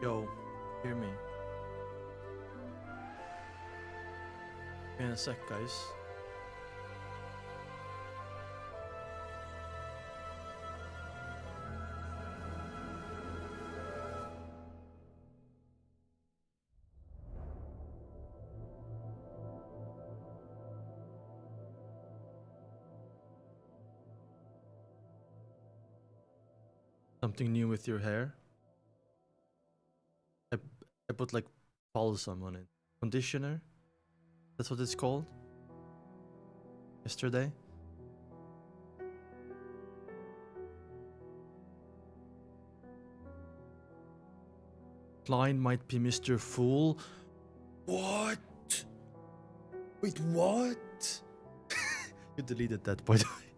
Yo, hear me. In a sec, guys. Something new with your hair? I put like balsam on it. Conditioner? That's what it's called? Yesterday? Klein might be Mr. Fool. What? Wait, what? You deleted that, by the way.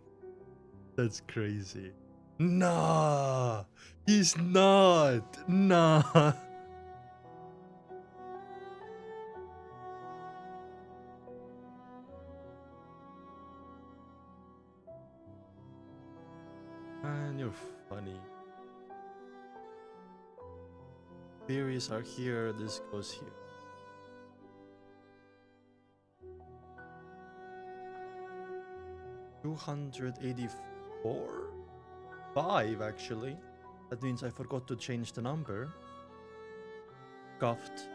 That's crazy. Nah! He's not! Nah! Man, you're funny. Theories are here, this goes here. $284? 5 actually. That means I forgot to change the number. Scuffed.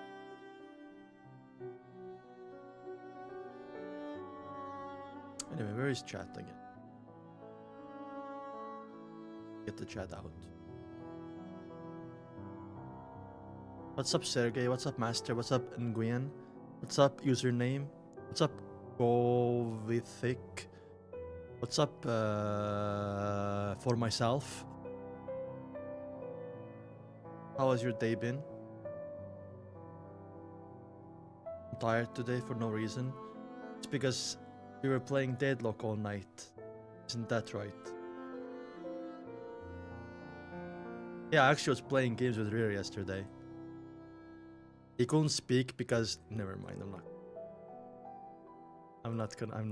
Anyway, where is chat again? Get the chat out. What's up, Sergey? What's up, Master? What's up, Nguyen? What's up, username? What's up, Govithic? What's up, for myself? How has your day been? I'm tired today for no reason. It's because we were playing Deadlock all night. Isn't that right? Yeah, I actually was playing games with Rear yesterday. He couldn't speak because... Never mind, I'm not gonna...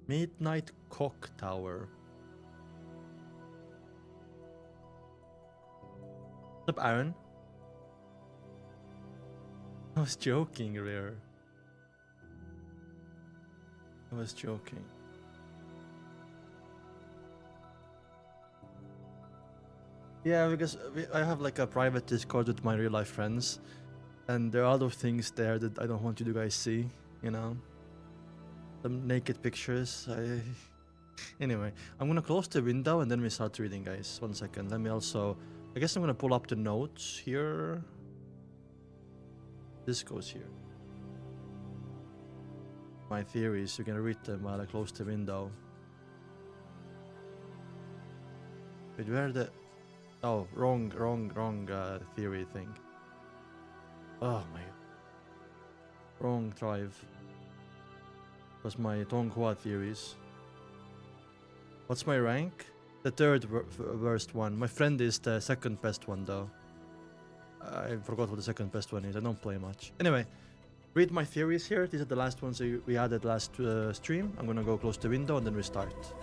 Midnight Cock Tower. What's up, Aaron? I was joking, Rare. I was joking. Yeah, because I have like a private Discord with my real life friends, and there are other things there that I don't want you to guys see, you know? Some naked pictures. Anyway, I'm gonna close the window and then we start reading, guys. 1 second. Let me also... I guess I'm gonna pull up the notes here. This goes here. My theories, you can read them while I close the window. Wait, where the... Oh, wrong theory thing. Oh my... Wrong drive. Was my donghua theories. What's my rank? The third worst one. My friend is the second best one though. I forgot what the second best one is. I don't play much. Anyway, read my theories here. These are the last ones we added last stream. I'm gonna go close the window and then we start.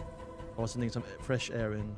I was sending some fresh air in.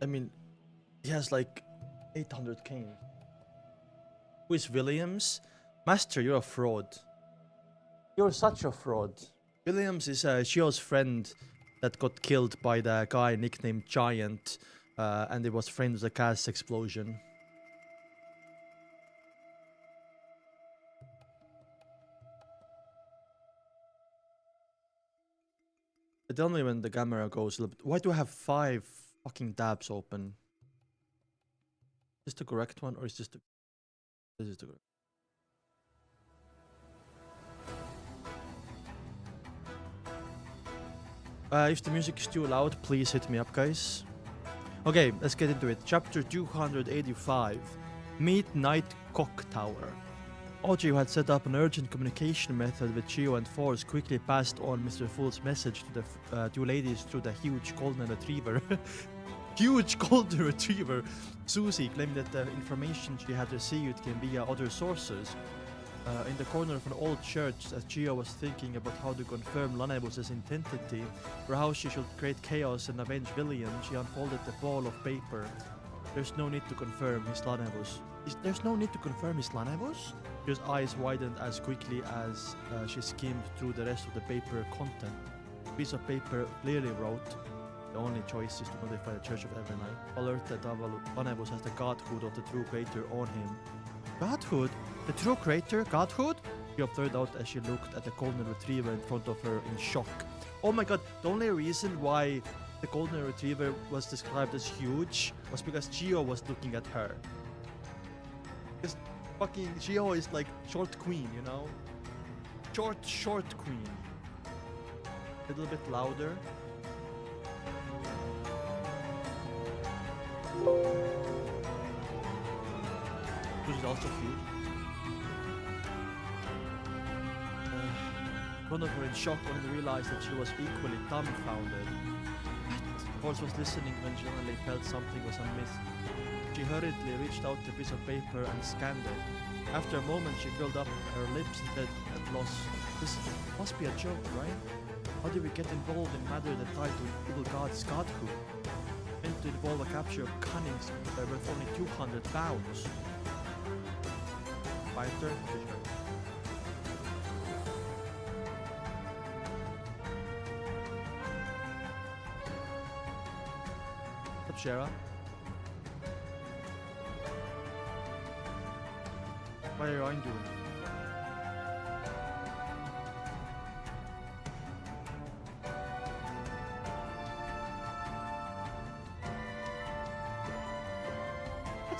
I mean, he has like 800 cane. Who is Williams? Master, you're a fraud. You're such a fraud. Williams is Shio's friend that got killed by the guy nicknamed Giant, and it was framed as a gas explosion. Tell me when the camera goes a little bit. Why do I have 5 fucking tabs open? Is this the correct one or is this the... This is the correct. If the music is too loud, please hit me up, guys. Okay, let's get into it. Chapter 285. Meet Night Cock Tower. Audrey, who had set up an urgent communication method with Chio and Force, quickly passed on Mr. Fool's message to the two ladies through the huge golden retriever. Huge golden retriever! Susie claimed that the information she had received came via other sources. In the corner of an old church, as Chio was thinking about how to confirm Lanevus' identity, or how she should create chaos and avenge William, she unfolded the ball of paper. There's no need to confirm his Lanevus. There's no need to confirm his Lanevus? Chio's eyes widened as quickly as she skimmed through the rest of the paper content. The piece of paper clearly wrote, "The only choice is to notify the Church of Evernight. Alert that Lanevus has the godhood of the true creator on him." Godhood? The true creator? Godhood? She blurted out as she looked at the golden retriever in front of her in shock. Oh my god, the only reason why the golden retriever was described as huge was because Chio was looking at her. Because fucking Chio is like short queen, you know? Short queen. A little bit louder. Which is also huge. One of her in shock only realized that she was equally dumbfounded. Force was listening when she suddenly felt something was amiss. She hurriedly reached out the piece of paper and scanned it. After a moment, she curled up her lips and said at loss, "This must be a joke, right? How did we get involved in matter that tied to evil god's godhood? Meant to involve a capture of cunning worth only 200 pounds. Fighter? What's up, Shara? What are you doing?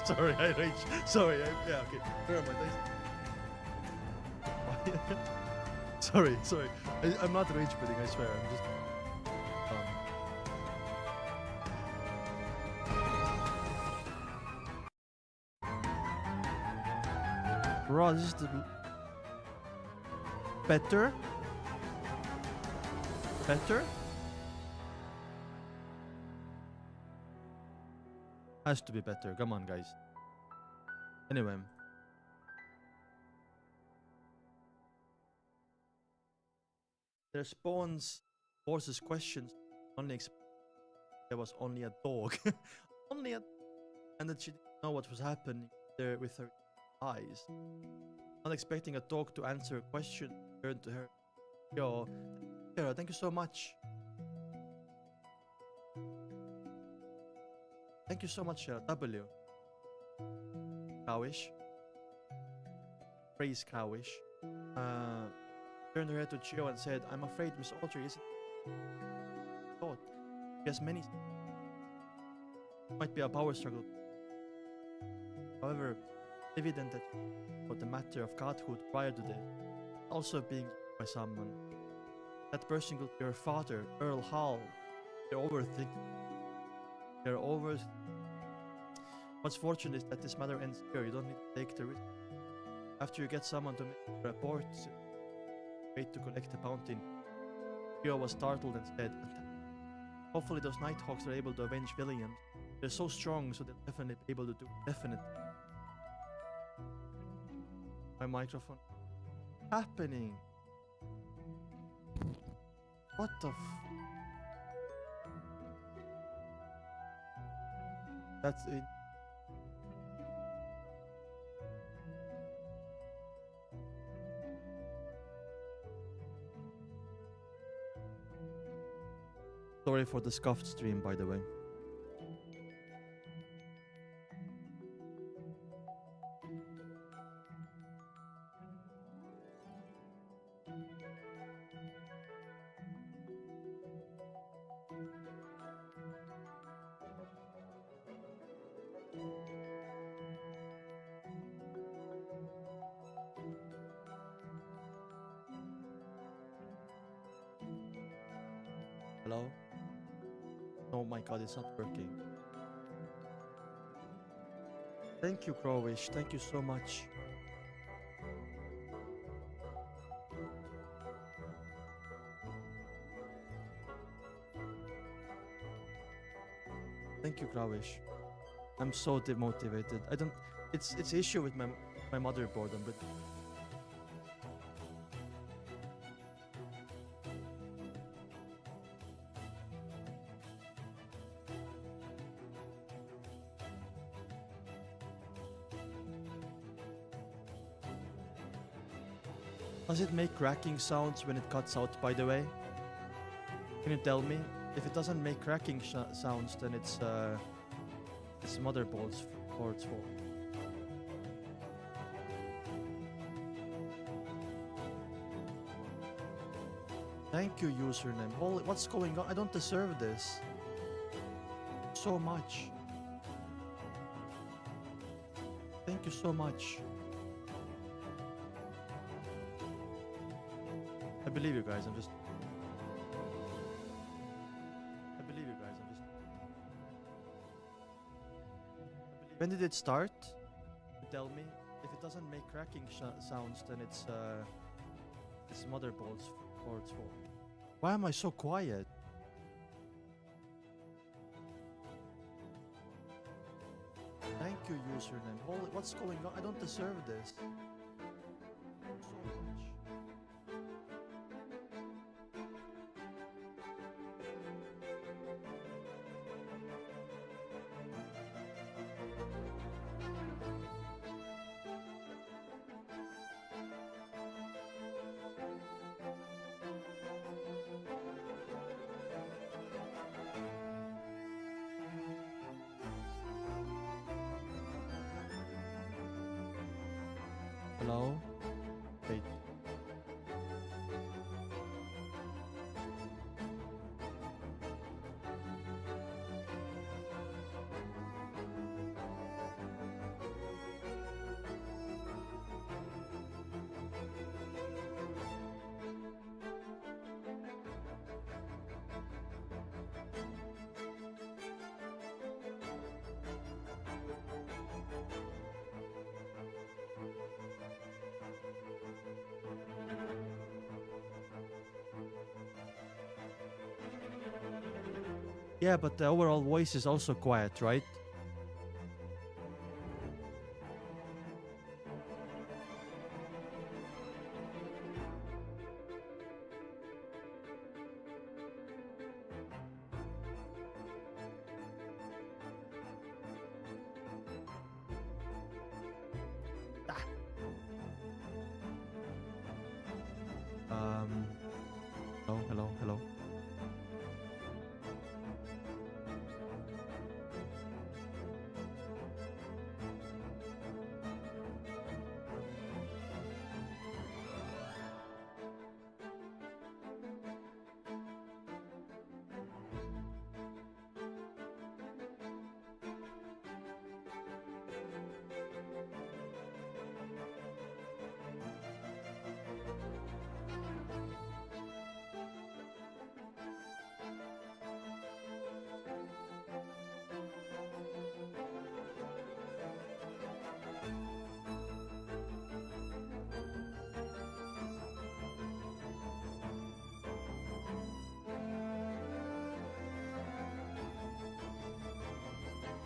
Sorry, I rage. Sorry, yeah, okay. Where am I? Sorry. I'm not rage quitting, I swear. I'm just. Bro, this is the. Better? Has to be better. Come on, guys. Anyway. The response forces questions. There was only a dog. And that she didn't know what was happening there with her eyes. Not expecting a dog to answer a question, turned to her. Yo, Sarah, thank you so much. Thank you so much, W. Cowish. Praise Cowish. Turned her head to Chio and said, "I'm afraid Miss Audrey isn't thought. She has many. Might be a power struggle. However, evident that about the matter of godhood prior to this, also being by someone. That person could be her father, Earl Hall. They're overthinking. What's fortunate is that this matter ends here. You don't need to take the risk. After you get someone to make a report, wait to collect the bounty." Chio was startled and said, "Hopefully those Nighthawks are able to avenge Williams. They're so strong, so they'll definitely be able to do it. Definitely." My microphone. Happening. What the That's it. Sorry for the scuffed stream, by the way. Hello? Oh my god, it's not working. Thank you, Crowish. Thank you so much. Thank you, Crowish. I'm so demotivated. I don't. It's issue with my motherboard. But does it make cracking sounds when it cuts out? By the way, can you tell me? If it doesn't make cracking sounds, then it's motherboard's board's fault. Thank you, username. Holy, what's going on? I don't deserve this. So much. Thank you so much. I believe you guys. I believe you guys. When did it start? Tell me. If it doesn't make cracking sounds, then it's motherboard's fault. Why am I so quiet? Thank you, username. Holy, what's going on? I don't deserve this. So much. Hello? Wait. Yeah, but the overall voice is also quiet, right? Hello.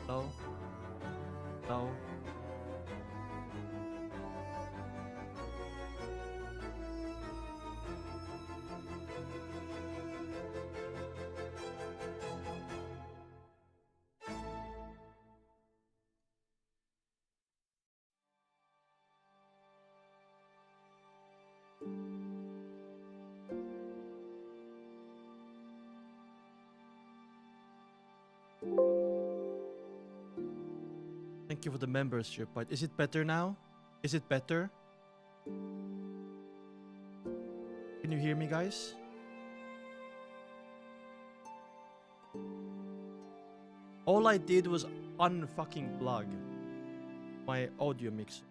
Hello? Hello? Thank you for the membership, but is it better now? Is it better? Can you hear me, guys? All I did was unfucking plug my audio mixer.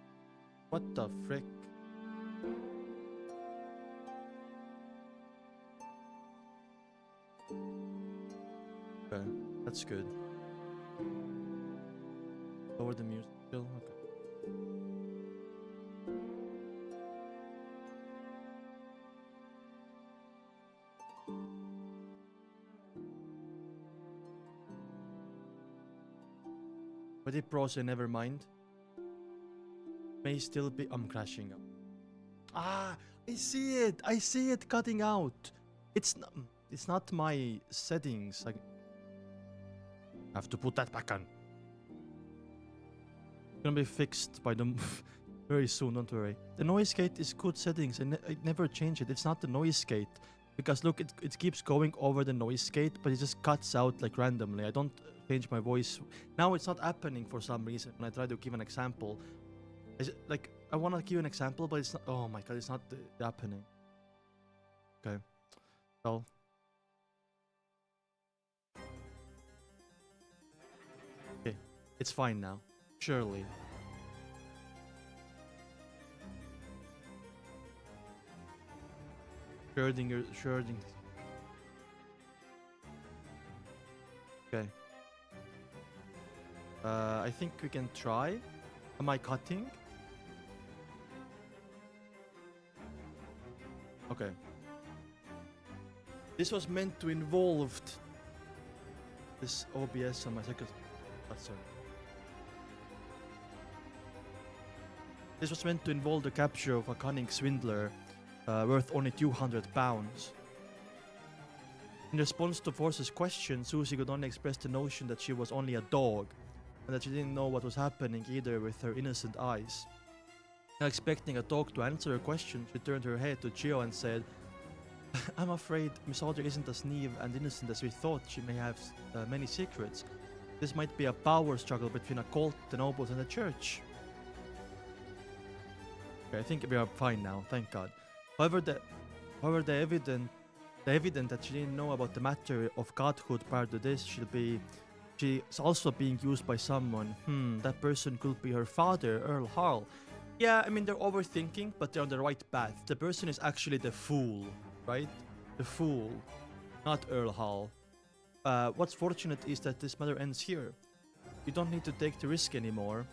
What the frick? Okay, that's good. Lower the music still. Okay. But it pros and never mind. May still be. I'm crashing up. Ah, I see it. I see it cutting out. It's not. It's not my settings. I have to put that back on. It's gonna be fixed by the very soon. Don't worry. The noise gate is good settings. I never change it. It's not the noise gate because look, it keeps going over the noise gate, but it just cuts out like randomly. I don't change my voice. Now it's not happening for some reason. When I try to give an example, like I want to give an example, but it's not. Oh my god, it's not happening. Okay, well. Okay, it's fine now. Surely. Sharding. Okay. I think we can try. Am I cutting? Okay. This was meant to involve this OBS on my second. Oh, sorry. This was meant to involve the capture of a cunning swindler worth only £200. In response to Force's question, Susie could only express the notion that she was only a dog and that she didn't know what was happening either with her innocent eyes. Not expecting a dog to answer her question, she turned her head to Gio and said, I'm afraid Miss Audrey isn't as naive and innocent as we thought. She may have many secrets. This might be a power struggle between a cult, the nobles, and the church. Okay, I think we are fine now, thank God. However, the evidence that she didn't know about the matter of godhood prior to this, she's also being used by someone. That person could be her father, Earl Harl. Yeah, I mean, they're overthinking, but they're on the right path. The person is actually the fool, right? The fool, not Earl Hall. What's fortunate is that this matter ends here. You don't need to take the risk anymore.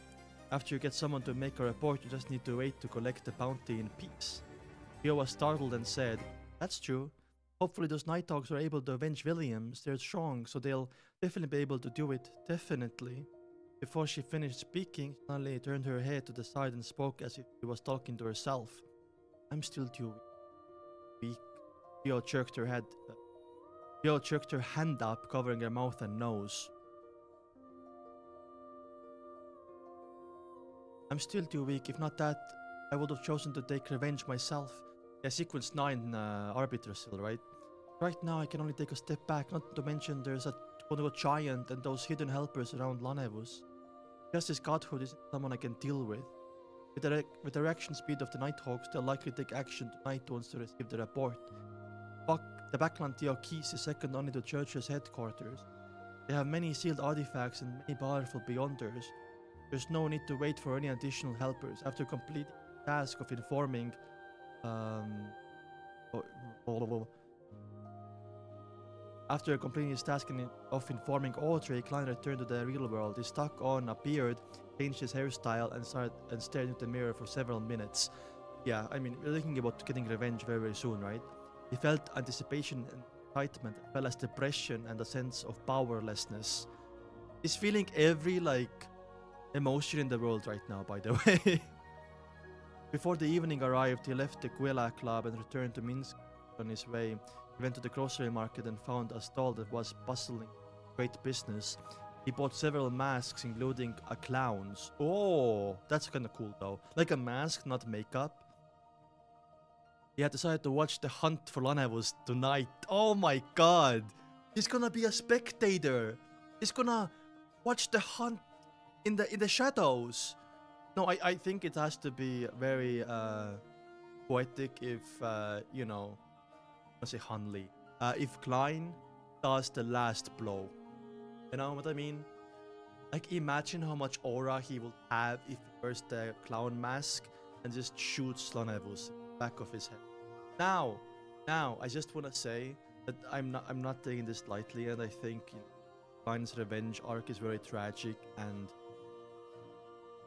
After you get someone to make a report, you just need to wait to collect the bounty in peace. Theo was startled and said, that's true. Hopefully those Nighthawks are able to avenge Williams. They're strong, so they'll definitely be able to do it. Definitely. Before she finished speaking, Stanley turned her head to the side and spoke as if she was talking to herself. I'm still too weak. Theo jerked her hand up, covering her mouth and nose. I'm still too weak. If not that, I would have chosen to take revenge myself. Yeah, sequence 9 Arbiter still, right? Right now I can only take a step back, not to mention there's a giant and those hidden helpers around Lanevus. Justice Godhood isn't someone I can deal with. With the reaction speed of the Nighthawks, they'll likely take action tonight once they receive the report. The Backland Theokis is second only to Church's headquarters. They have many sealed artifacts and many powerful beyonders. There's no need to wait for any additional helpers. After completing the task of informing After completing his task of informing Audrey, Klein returned to the real world. He stuck on a beard, changed his hairstyle, and stared into the mirror for several minutes. Yeah, I mean, we're thinking about getting revenge very, very soon, right? He felt anticipation and excitement, as well as depression and a sense of powerlessness. He's feeling every, emotion in the world right now, by the way. Before the evening arrived, he left the Guela Club and returned to Minsk. On his way, he went to the grocery market and found a stall that was bustling great business. He bought several masks, including a clown's. Oh, that's kind of cool though. Like a mask, not makeup. He had decided to watch the hunt for Lanevus tonight. Oh my god. He's gonna be a spectator. He's gonna watch the hunt in the shadows. No, I think it has to be very poetic if, you know, let's say Hanley. If Klein does the last blow. You know what I mean? Like, imagine how much aura he will have if he wears the clown mask and just shoots Lanevus in the back of his head. Now, I just want to say that I'm not taking this lightly, and I think Klein's revenge arc is very tragic and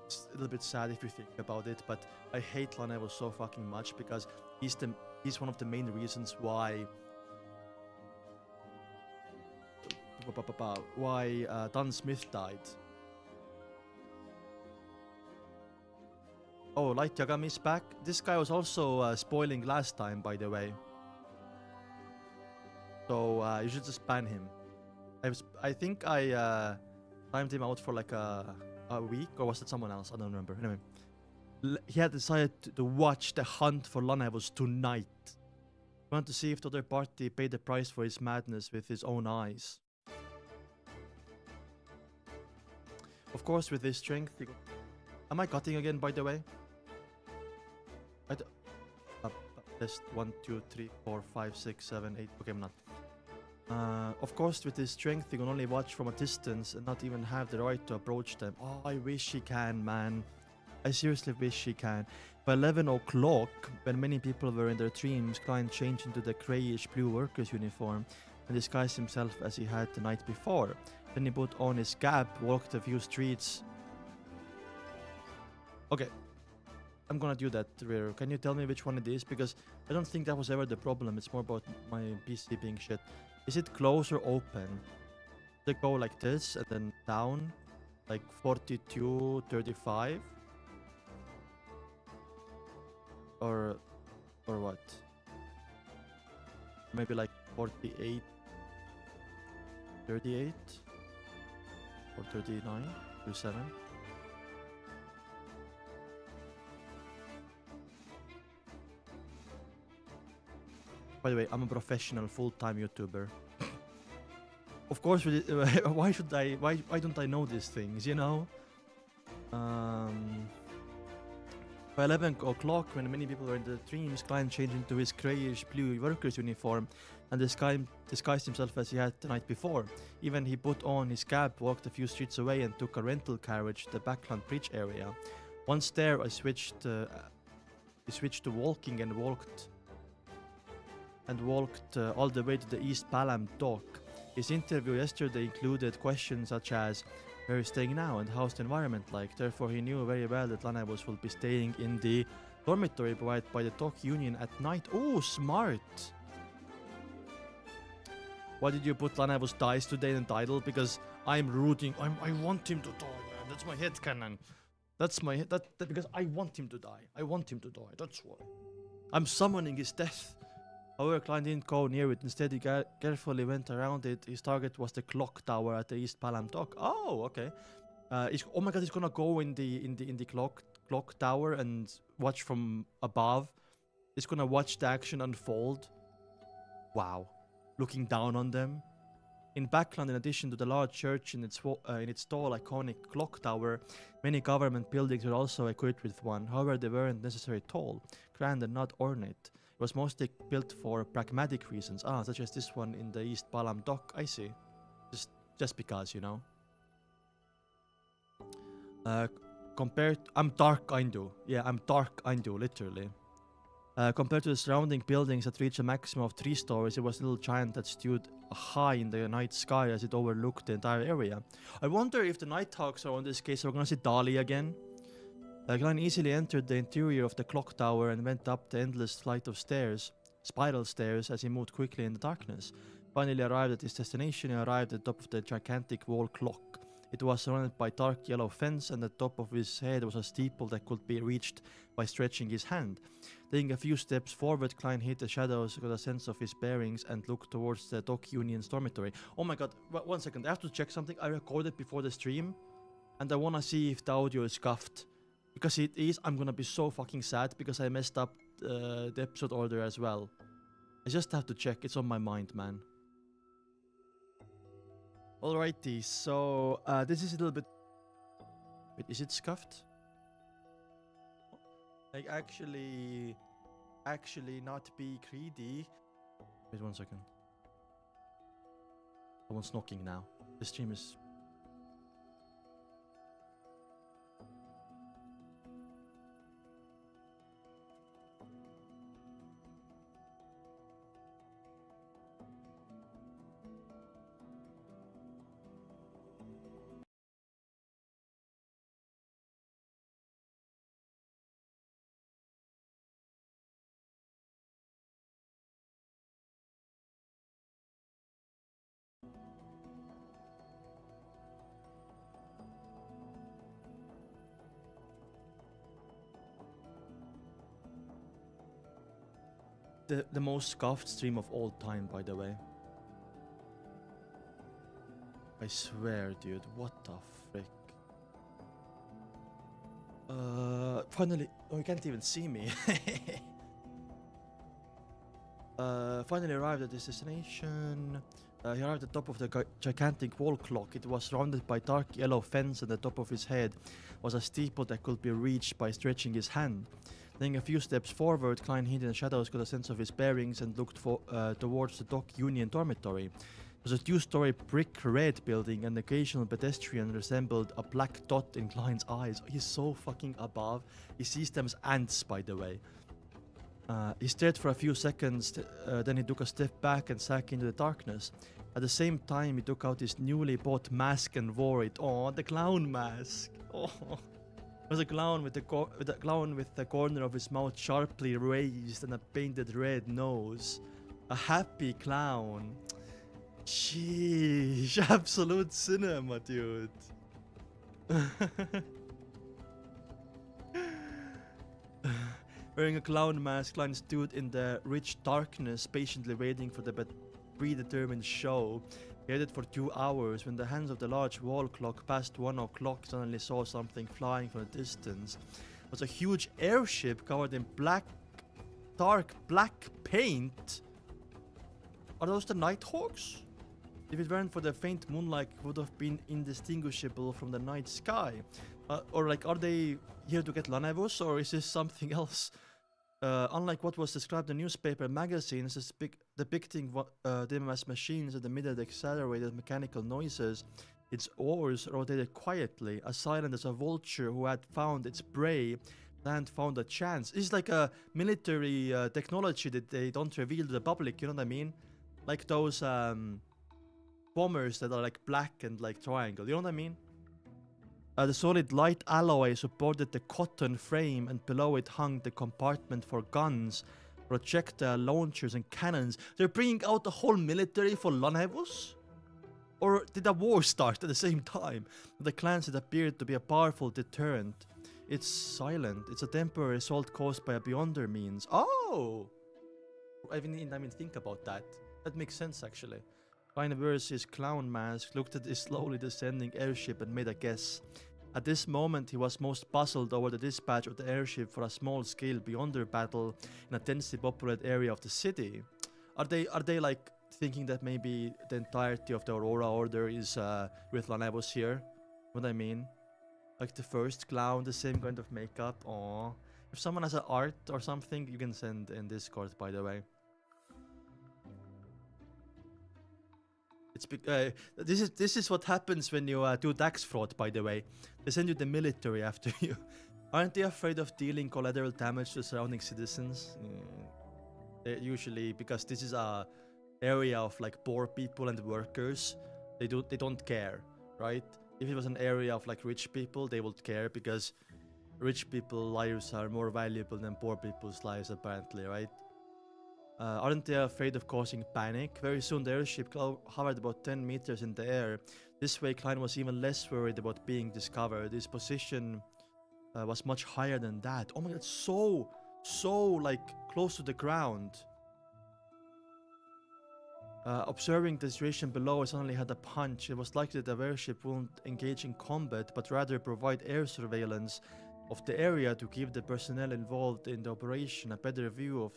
it's a little bit sad if you think about it, but I hate Lanevus so fucking much because he's one of the main reasons why Don Smith died. Oh, Light Yagami's back. This guy was also spoiling last time, by the way. So you should just ban him. I think I timed him out for like a week, or was it someone else? I don't remember. Anyway, he had decided to watch the hunt for Lanevus tonight. He wanted to see if the other party paid the price for his madness with his own eyes. Of course, with his strength, am I cutting again, by the way? Test 1, 2, 3, 4, 5, 6, 7, 8. Okay, I'm not. Of course, with his strength, he can only watch from a distance and not even have the right to approach them. Oh, I wish he can, man. I seriously wish he can. By 11 o'clock, when many people were in their dreams, Klein changed into the greyish blue worker's uniform and disguised himself as he had the night before. Then he put on his cap, walked a few streets. Okay. I'm gonna do that, Rare. Can you tell me which one it is? Because I don't think that was ever the problem. It's more about my PC being shit. Is it close or open? They go like this and then down, like 42, 35? Or what? Maybe like 48, 38? Or 39, 37? By the way, I'm a professional full-time YouTuber. Of course, why don't I know these things, you know? By 11 o'clock, when many people were in their dreams, Klein changed into his greyish blue worker's uniform and disguised himself as he had the night before. Even he put on his cap, walked a few streets away and took a rental carriage to the Backland Bridge area. Once there, I switched to walking and walked all the way to the East Palam dock. His interview yesterday included questions such as, where are you staying now and how's the environment like? Therefore, he knew very well that Lanevus will be staying in the dormitory provided by the dock union at night. Oh, smart! Why did you put Lanevus dies today in the title? Because I'm rooting. I want him to die, man. That's my headcanon. Because I want him to die. I want him to die. That's why. I'm summoning his death. However, Klein didn't go near it. Instead, he carefully went around it. His target was the clock tower at the East Palam dock. Oh, okay. Oh my god, he's gonna go in the clock tower and watch from above. He's gonna watch the action unfold. Wow, looking down on them. In Backland, in addition to the large church in its tall, iconic clock tower, many government buildings were also equipped with one. However, they weren't necessarily tall, grand, and not ornate. It was mostly built for pragmatic reasons, such as this one in the East Palam dock. I see. Just because, you know. I'm Dark Aindu. Yeah, I'm Dark Aindu, literally. Compared to the surrounding buildings that reached a maximum of 3 stories, it was a little giant that stood high in the night sky as it overlooked the entire area. I wonder if the Nighthawks are on this case, we're gonna see Dali again. Klein easily entered the interior of the clock tower and went up the endless flight of stairs, spiral stairs, as he moved quickly in the darkness. Finally arrived at his destination, he arrived at the top of the gigantic wall clock. It was surrounded by dark yellow fence, and at the top of his head was a steeple that could be reached by stretching his hand. Taking a few steps forward, Klein hit the shadows, got a sense of his bearings, and looked towards the dock union's dormitory. Oh my god, 1 second, I have to check something. I recorded before the stream, and I wanna see if the audio is scuffed. Because it is, I'm gonna be so fucking sad because I messed up the episode order as well. I just have to check, it's on my mind, man. Alrighty, so this is a little bit... Wait, is it scuffed? Like, actually not be greedy. Wait 1 second. Someone's knocking now. The stream is... the most scuffed stream of all time, by the way. I swear, dude. What the frick? Finally, oh, you can't even see me. Finally arrived at his destination. He arrived at the top of the gigantic wall clock. It was surrounded by dark yellow fence, and the top of his head was a steeple that could be reached by stretching his hand. Taking a few steps forward, Klein hid in the shadows, got a sense of his bearings, and looked towards the Dock Union dormitory. It was a two-story brick red building, and the occasional pedestrian resembled a black dot in Klein's eyes. He's so fucking above. He sees them as ants, by the way. He stared for a few seconds, then he took a step back and sank into the darkness. At the same time, he took out his newly bought mask and wore it. Oh, the clown mask. Oh. It was a clown with the corner of his mouth sharply raised and a painted red nose. A happy clown. Sheesh, absolute cinema, dude. Wearing a clown mask, Klein stood in the rich darkness, patiently waiting for the predetermined show. He waited for 2 hours. When the hands of the large wall clock passed 1 o'clock, suddenly saw something flying from a distance. It was a huge airship covered in dark black paint. Are those the Nighthawks? If it weren't for the faint moonlight, it would have been indistinguishable from the night sky. Or like, are they here to get Lanevus, or is this something else? Unlike what was described in newspaper and magazines, depicting them as machines in the middle of accelerated mechanical noises, its oars rotated quietly, as silent as a vulture who had found its prey and found a chance. It's like a military technology that they don't reveal to the public, you know what I mean? Like those bombers that are like black and like triangle, you know what I mean? The solid light alloy supported the cotton frame, and below it hung the compartment for guns, projectile launchers, and cannons. They're bringing out the whole military for Lanevus? Or did a war start at the same time? The clans had appeared to be a powerful deterrent. It's silent. It's a temporary assault caused by a beyonder means. Oh! I didn't think about that. That makes sense, actually. Klein wears his clown mask, looked at his slowly descending airship, and made a guess. At this moment, he was most puzzled over the dispatch of the airship for a small-scale beyonder battle in a densely populated area of the city. Are they like thinking that maybe the entirety of the Aurora Order is with Lanevus here? What I mean? Like the first clown, the same kind of makeup. Aww. If someone has an art or something, you can send in Discord, by the way. It's this is what happens when you do tax fraud, by the way. They send you the military after you. Aren't they afraid of dealing collateral damage to surrounding citizens? Usually, because this is a area of like poor people and workers, they don't care, right? If it was an area of like rich people, they would care, because rich people's lives are more valuable than poor people's lives, apparently, right? Aren't they afraid of causing panic? Very soon the airship hovered about 10 meters in the air. This way Klein was even less worried about being discovered. His position was much higher than that. Oh my god, so like close to the ground. Observing the situation below, I suddenly had a punch. It was likely that the airship wouldn't engage in combat, but rather provide air surveillance of the area to give the personnel involved in the operation a better view of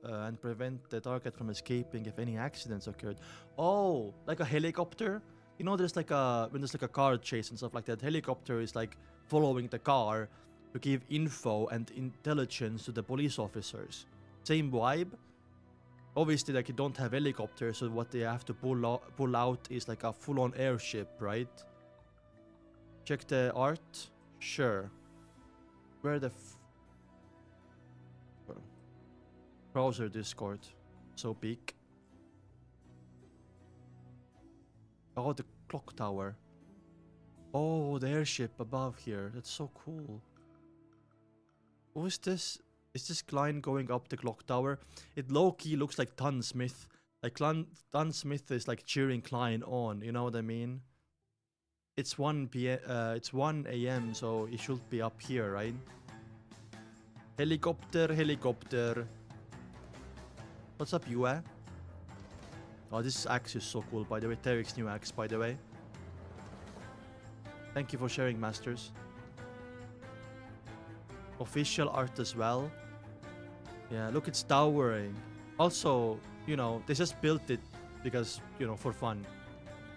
and prevent the target from escaping if any accidents occurred. Oh, like a helicopter? You know, there's like when there's like a car chase and stuff like that, helicopter is like following the car to give info and intelligence to the police officers. Same vibe. Obviously, like, you don't have helicopters, so what they have to pull out is like a full-on airship, right? Check the art. Sure. Where the browser Discord? So big. Oh, the clock tower. Oh, the airship above here. That's so cool. Who is this? Is this Klein going up the clock tower? It low-key looks like Don Smith. Like Don Smith is like cheering Klein on, you know what I mean? It's 1 a.m, so it should be up here, right? Helicopter, helicopter. What's up, Yue? Oh, this axe is so cool, by the way. Tarek's new axe, by the way. Thank you for sharing, Masters. Official art as well. Yeah, look, it's towering. Also, you know, they just built it because, you know, for fun.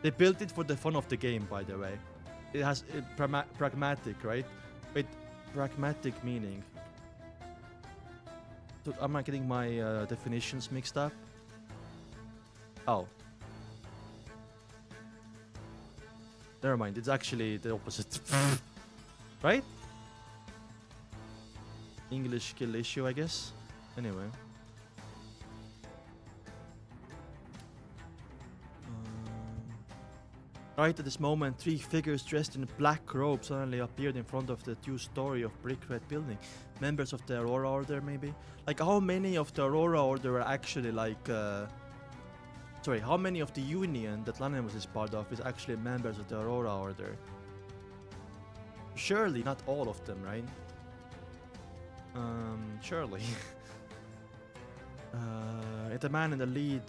They built it for the fun of the game, by the way. It has pragmatic, right? Wait, pragmatic meaning. So, am I getting my definitions mixed up? Oh. Never mind, it's actually the opposite. Right? English skill issue, I guess. Anyway. Right at this moment, 3 figures dressed in black robes suddenly appeared in front of the 2-story of brick red building. Members of the Aurora Order, maybe? Like, how many of the Aurora Order are actually like... sorry, how many of the Union that Lanevus is part of is actually members of the Aurora Order? Surely not all of them, right? Surely. The man in the lead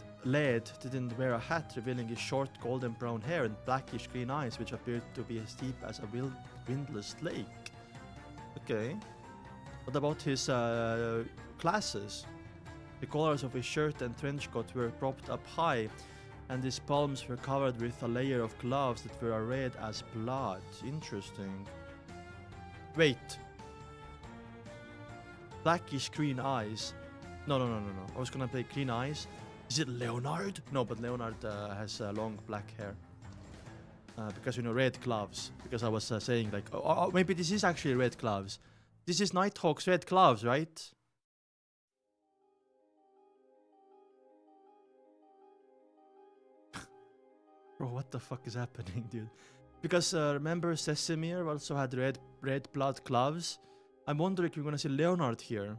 didn't wear a hat, revealing his short golden brown hair and blackish green eyes, which appeared to be as deep as a windless lake. Okay. What about his glasses? The collars of his shirt and trench coat were propped up high, and his palms were covered with a layer of gloves that were red as blood. Interesting. Wait. Blackish green eyes. No. I was gonna play green eyes. Is it Leonard? No, but Leonard has long black hair. Because, you know, red gloves. Because I was saying, like, maybe this is actually red gloves. This is Nighthawks red gloves, right? Bro, what the fuck is happening, dude? Because remember Sesemir also had red blood gloves? I'm wondering if we're gonna see Leonard here.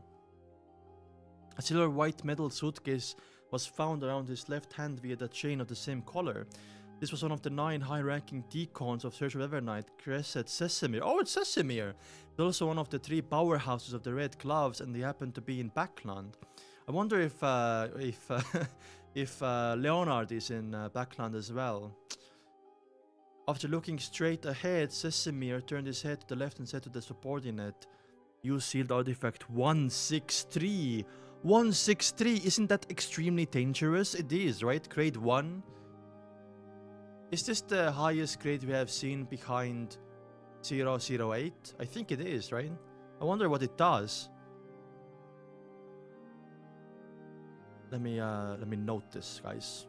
A silver white metal suitcase was found around his left hand via the chain of the same color. This was one of the 9 high-ranking deacons of Search of Evernight, Crescent Sesemir. Oh, it's Sesemir! It's also one of the 3 powerhouses of the Red Gloves, and they happen to be in Backland. I wonder if Leonard is in Backland as well. After looking straight ahead, Sesemir turned his head to the left and said to the subordinate, "Use sealed artifact 163. 163, isn't that extremely dangerous? It is, right? Grade 1. Is this the highest grade we have seen behind 008? I think it is, right? I wonder what it does. Let me note this, guys.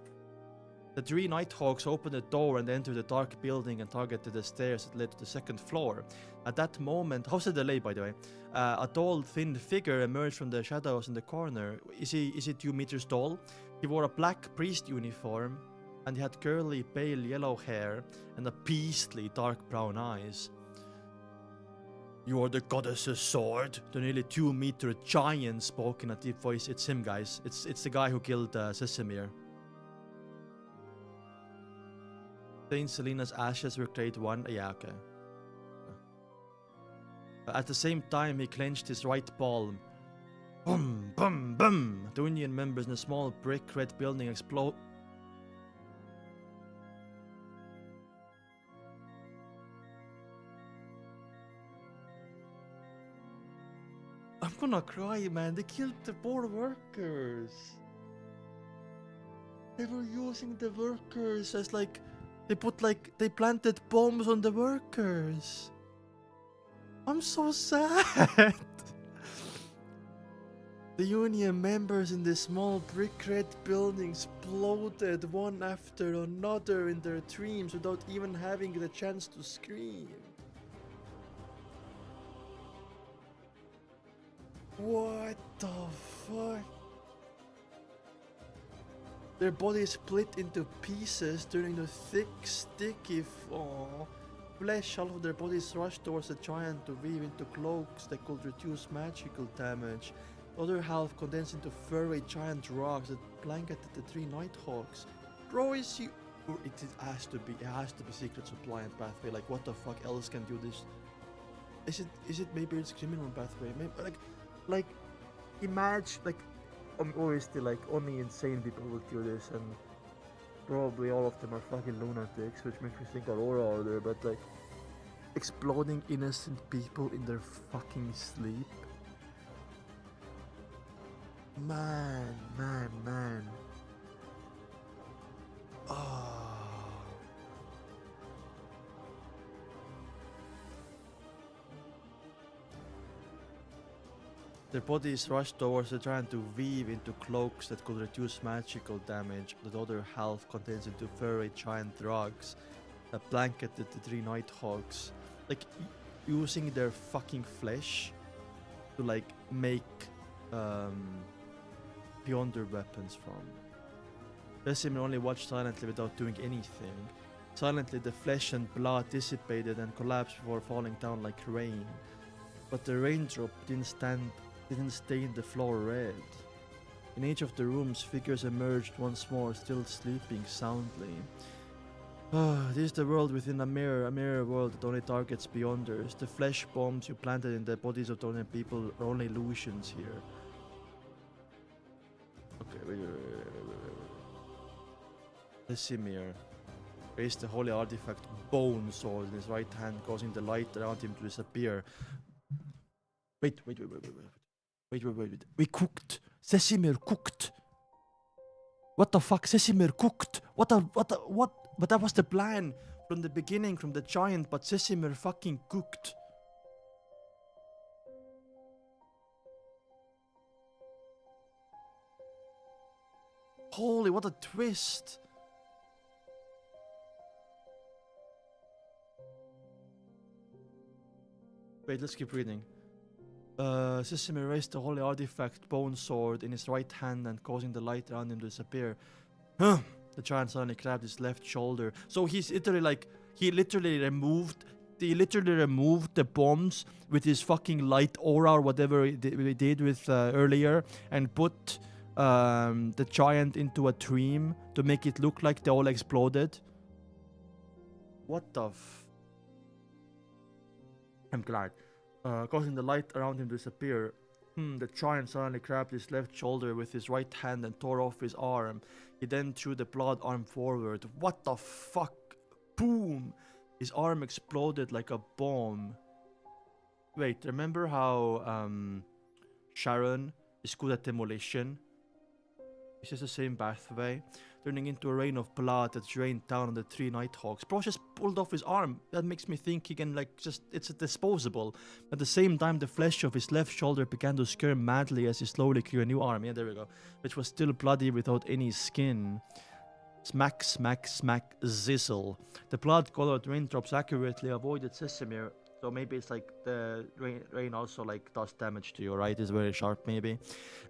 The 3 Nighthawks opened the door and entered the dark building and targeted the stairs that led to the 2nd floor. At that moment, how's the delay, by the way? A tall, thin figure emerged from the shadows in the corner. Is he 2 meters tall? He wore a black priest uniform, and he had curly, pale yellow hair and a beastly dark brown eyes. "You are the goddess's sword?" The nearly 2-meter giant spoke in a deep voice. It's him, guys. It's the guy who killed Sesemir. Saint Selena's ashes were grade 1. Yeah, okay. At the same time, he clenched his right palm. Boom, boom, boom! The Union members in a small brick red building explode. I'm gonna cry, man. They killed the poor workers. They were using the workers as like... They planted bombs on the workers. I'm so sad. The Union members in the small brick red building exploded one after another in their dreams without even having the chance to scream. What the fuck? Their bodies split into pieces, turning to thick, sticky flesh. Half of their bodies rushed towards the giant to weave into cloaks that could reduce magical damage. The other half condensed into furry giant rocks that blanketed the 3 Nighthawks. Bro, is he... It has to be secret supply and pathway. Like, what the fuck else can do this? Is it maybe it's criminal pathway? Maybe, like, imagine, like, obviously, like, only insane people would do this, and probably all of them are fucking lunatics, which makes me think Aurora are there, but, like, exploding innocent people in their fucking sleep. Man. Oh. Their bodies rushed towards the giant to weave into cloaks that could reduce magical damage, but other half condensed into furry giant rugs that blanketed the 3 Nighthawks. Like, using their fucking flesh to, like, make Beyonder weapons from. Vesemir only watched silently without doing anything. Silently, the flesh and blood dissipated and collapsed before falling down like rain. But the raindrop didn't stain the floor red. In each of the rooms, figures emerged once more, still sleeping soundly. This is the world within a mirror world that only targets Beyonders. The flesh bombs you planted in the bodies of ordinary people are only illusions here. Okay, wait. Vesemir raised the holy artifact bone sword in his right hand, causing the light around him to disappear. Wait. We cooked. Vesemir cooked. What the fuck? Vesemir cooked. What? But that was the plan from the beginning, from the giant, but Vesemir fucking cooked. Holy, what a twist. Wait, let's keep reading. Vesemir raised the holy artifact bone sword in his right hand and causing the light around him to disappear. The giant suddenly grabbed his left shoulder. So he's literally like, he literally removed the bombs with his fucking light aura or whatever he did with earlier, and put the giant into a dream to make it look like they all exploded. What the I'm glad. Causing the light around him to disappear. The giant suddenly grabbed his left shoulder with his right hand and tore off his arm. He then threw the blood arm forward. What the fuck? Boom! His arm exploded like a bomb. Wait, remember how Sharon is good at demolition? It's just the same pathway, turning into a rain of blood that rained down on the 3 Nighthawks. Bro just pulled off his arm. That makes me think he can, like, it's disposable. At the same time, the flesh of his left shoulder began to squirm madly as he slowly grew a new arm. Yeah, there we go. Which was still bloody without any skin. Smack, smack, smack, zizzle. The blood-colored raindrops accurately avoided Vesemir. So maybe it's like the rain also like does damage to you, right? It's very sharp maybe.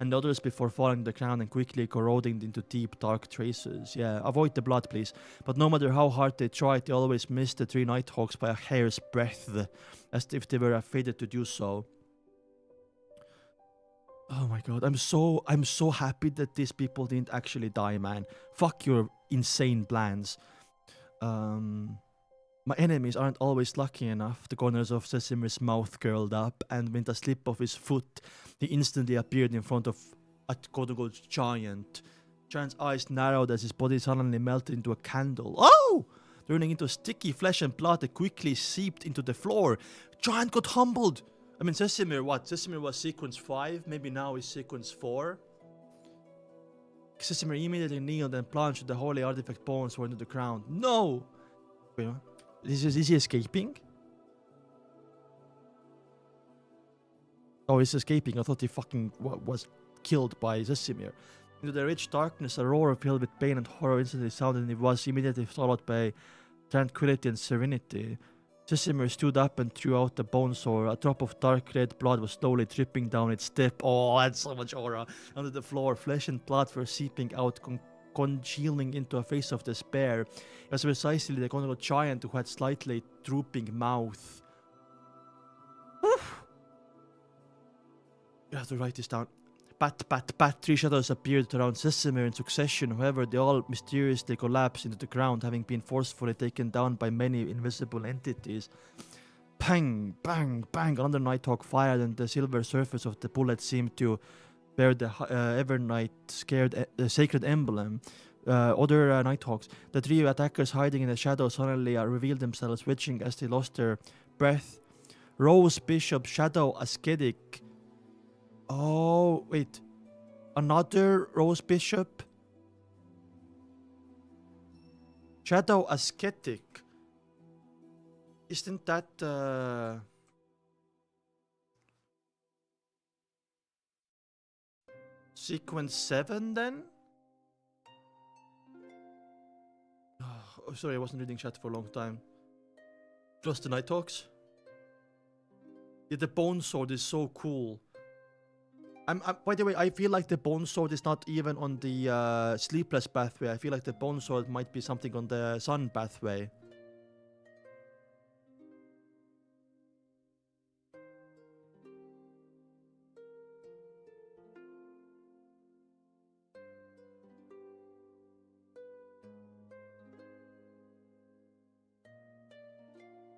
And others before falling to the ground and quickly corroding into deep dark traces. Yeah, avoid the blood please. But no matter how hard they tried, they always missed the 3 Nighthawks by a hair's breadth, as if they were fated to do so. Oh my god, I'm so happy that these people didn't actually die, man. Fuck your insane plans. My enemies aren't always lucky enough. The corners of Vesemir's mouth curled up, and with a slip of his foot, he instantly appeared in front of a quote-unquote giant. Giant's eyes narrowed as his body suddenly melted into a candle. Oh! Turning into sticky flesh and blood that quickly seeped into the floor. Giant got humbled! I mean, Vesemir, what? Vesemir was sequence 5, maybe now is sequence 4. Vesemir immediately kneeled and plunged the holy artifact bone sword into the ground. No! Wait, what? Is he escaping? Oh, he's escaping. I thought he fucking was killed by Vesemir. Into the rich darkness, a roar filled with pain and horror instantly sounded, and it was immediately followed by tranquility and serenity. Vesemir stood up and threw out the bone sword. A drop of dark red blood was slowly dripping down its tip. Oh, that's so much aura. Onto the floor, flesh and blood were seeping out, congealing into a face of despair. It was precisely the quote-unquote giant who had slightly drooping mouth. You have to write this down. Pat, pat, pat. 3 shadows appeared around Vesemir in succession. However, they all mysteriously collapsed into the ground, having been forcefully taken down by many invisible entities. Bang, bang, bang. Another Nighthawk fired, and the silver surface of the bullet seemed to bear the Evernight sacred emblem. Other Nighthawks. The three attackers hiding in the shadows suddenly revealed themselves, twitching as they lost their breath. Rose Bishop, Shadow Ascetic. Oh, wait. Another Rose Bishop? Shadow Ascetic. Isn't that sequence 7 then? Oh, sorry, I wasn't reading chat for a long time. Just the Nighthawks? Yeah, the Bone Sword is so cool. By the way, I feel like the Bone Sword is not even on the Sleepless pathway. I feel like the Bone Sword might be something on the Sun pathway.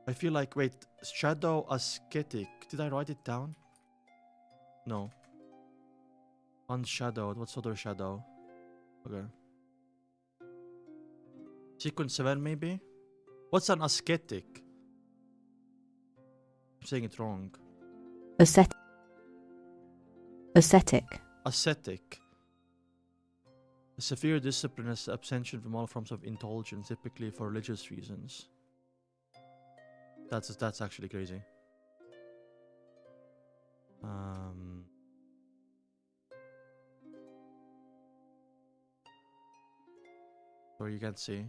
I feel like, wait, Shadow Ascetic. Did I write it down? No. Unshadowed. What's other shadow? Okay. Sequence 7 maybe? What's an ascetic? I'm saying it wrong. Ascetic. Ascetic. A severe discipline is abstention from all forms of indulgence, typically for religious reasons. That's actually crazy. Or you can't see.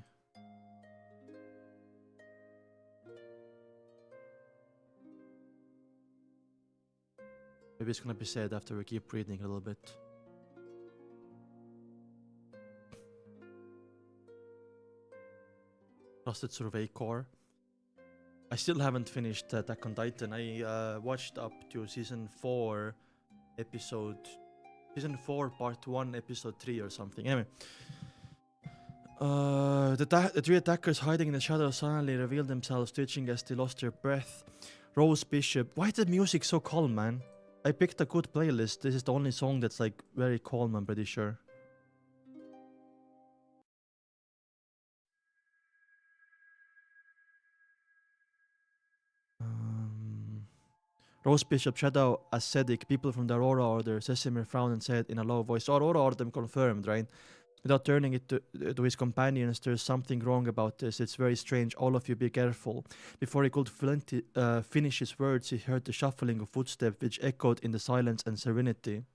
Maybe it's gonna be said after we keep reading a little bit. Trusted Survey Corps. I still haven't finished Attack on Titan. I watched up to season 4, part 1, episode 3 or something. Anyway. The three attackers hiding in the shadows suddenly revealed themselves, twitching as they lost their breath. Rose Bishop. Why is the music so calm, man? I picked a good playlist. This is the only song that's like very calm, I'm pretty sure. Rose Bishop, Shadow Ascetic, people from the Aurora Order. Sesame frowned and said in a low voice, Aurora Order confirmed, right? Without turning it to his companions, there's something wrong about this. It's very strange. All of you be careful. Before he could finish his words, he heard the shuffling of footsteps, which echoed in the silence and serenity.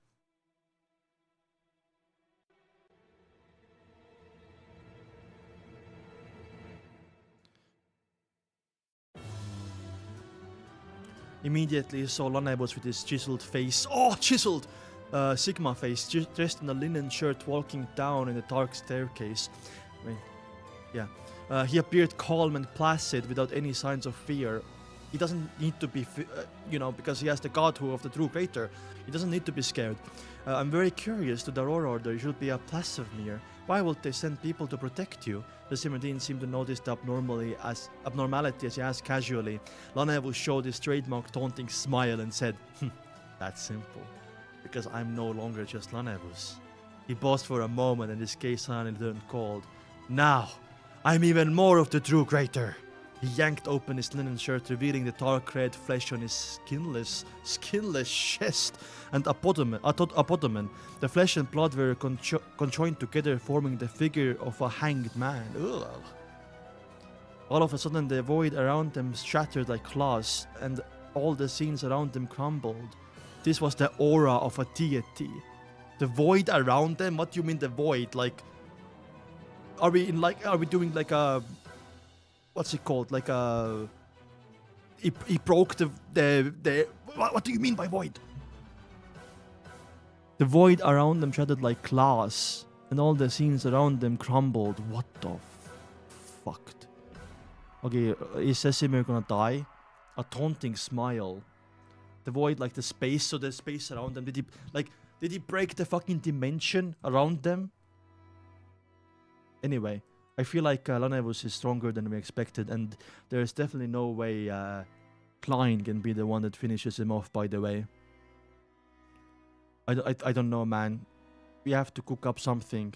Immediately he saw Lanevus with his chiseled face. Oh, chiseled! Sigma face, dressed in a linen shirt, walking down in the dark staircase. I mean, yeah. He appeared calm and placid without any signs of fear. He doesn't need to be, because he has the godhood of the true creator. He doesn't need to be scared. I'm very curious to the Aurora Order. You should be a Plasmir. Why would they send people to protect you? The Simradine seemed to notice the abnormality as he asked casually. Lanevus showed his trademark taunting smile and said, that's simple. Because I'm no longer just Lanevus. He paused for a moment and his gaze suddenly turned cold. Now, I'm even more of the true creator. He yanked open his linen shirt, revealing the dark red flesh on his skinless chest and abdomen. The flesh and blood were conjoined together, forming the figure of a hanged man. Ugh. All of a sudden, the void around them shattered like glass, and all the scenes around them crumbled. This was the aura of a deity. The void around them? What do you mean the void? Like, are we doing like a, what's it called? Like a, he broke the what do you mean by void? The void around them shattered like glass, and all the scenes around them crumbled. What the fucked? Okay, is Sesame gonna die? A taunting smile. The void, like the space, so the space around them. Did he break the fucking dimension around them? Anyway, I feel like Lanevus is stronger than we expected, and there's definitely no way Klein can be the one that finishes him off, by the way. I don't know, man. We have to cook up something.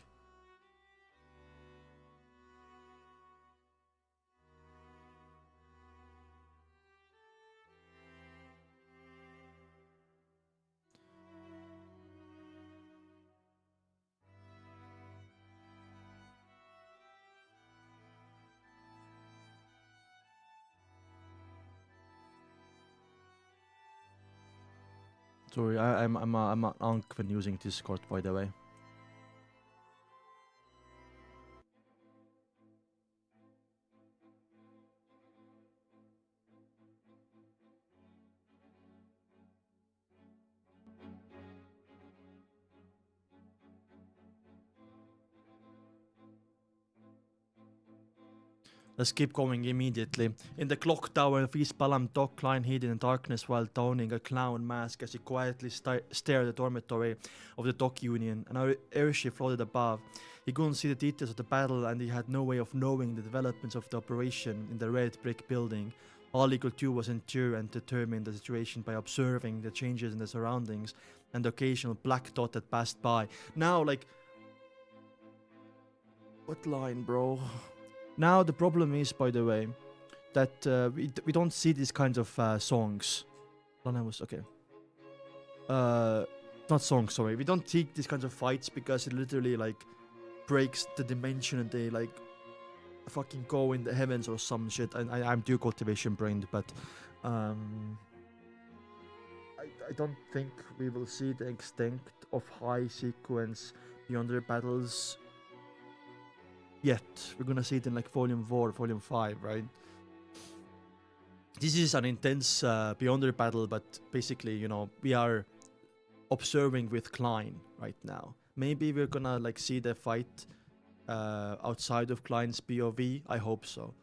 Sorry, I'm an unk when using Discord, by the way. Let's keep going immediately. In the clock tower, Fizbalam Doc Klein hid in the darkness while donning a clown mask as he quietly stared at the dormitory of the Dock Union. An airship floated above. He couldn't see the details of the battle, and he had no way of knowing the developments of the operation in the red brick building. All he could do was endure and determine the situation by observing the changes in the surroundings and the occasional black dot that passed by. Now, like... What line, bro? Now the problem is, by the way, that we don't see these kinds of songs. Lanevus, okay. Not songs, sorry. We don't see these kinds of fights because it literally like breaks the dimension and they like fucking go in the heavens or some shit. I'm too cultivation brained, but I don't think we will see the extent of high sequence beyond their battles yet. We're gonna see it in like volume 4, volume 5, right? This is an intense Beyonder battle, but basically, you know, we are observing with Klein right now. Maybe we're gonna like see the fight outside of Klein's POV. I hope so.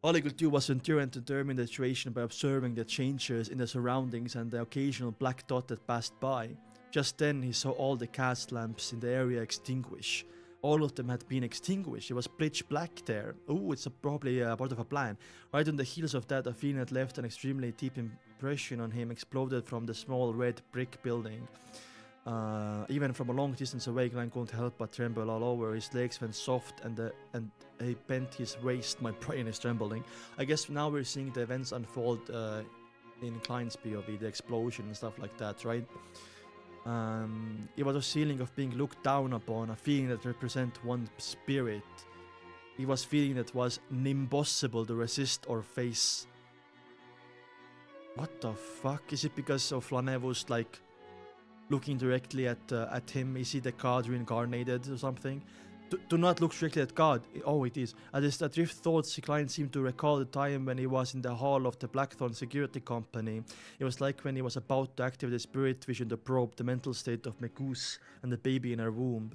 All he could do was endure and determine the situation by observing the changes in the surroundings and the occasional black dot that passed by. Just then he saw all the cast lamps in the area extinguish. All of them had been extinguished. It was pitch black there. Oh, it's probably part of a plan. Right on the heels of that, a feeling that left an extremely deep impression on him exploded from the small red brick building. Even from a long distance away, Klein couldn't help but tremble all over. His legs went soft and he bent his waist. My brain is trembling. I guess now we're seeing the events unfold in Klein's POV, the explosion and stuff like that, right? It was a feeling of being looked down upon, a feeling that represents one's spirit. It was feeling that was impossible to resist or face. What the fuck? Is it because of Lanevus like looking directly at him? Is he the god reincarnated or something? Do not look strictly at God. Oh, it is. At his adrift thoughts, Klein seemed to recall the time when he was in the hall of the Blackthorn Security Company. It was like when he was about to activate the spirit vision to probe the mental state of Mekus and the baby in her womb.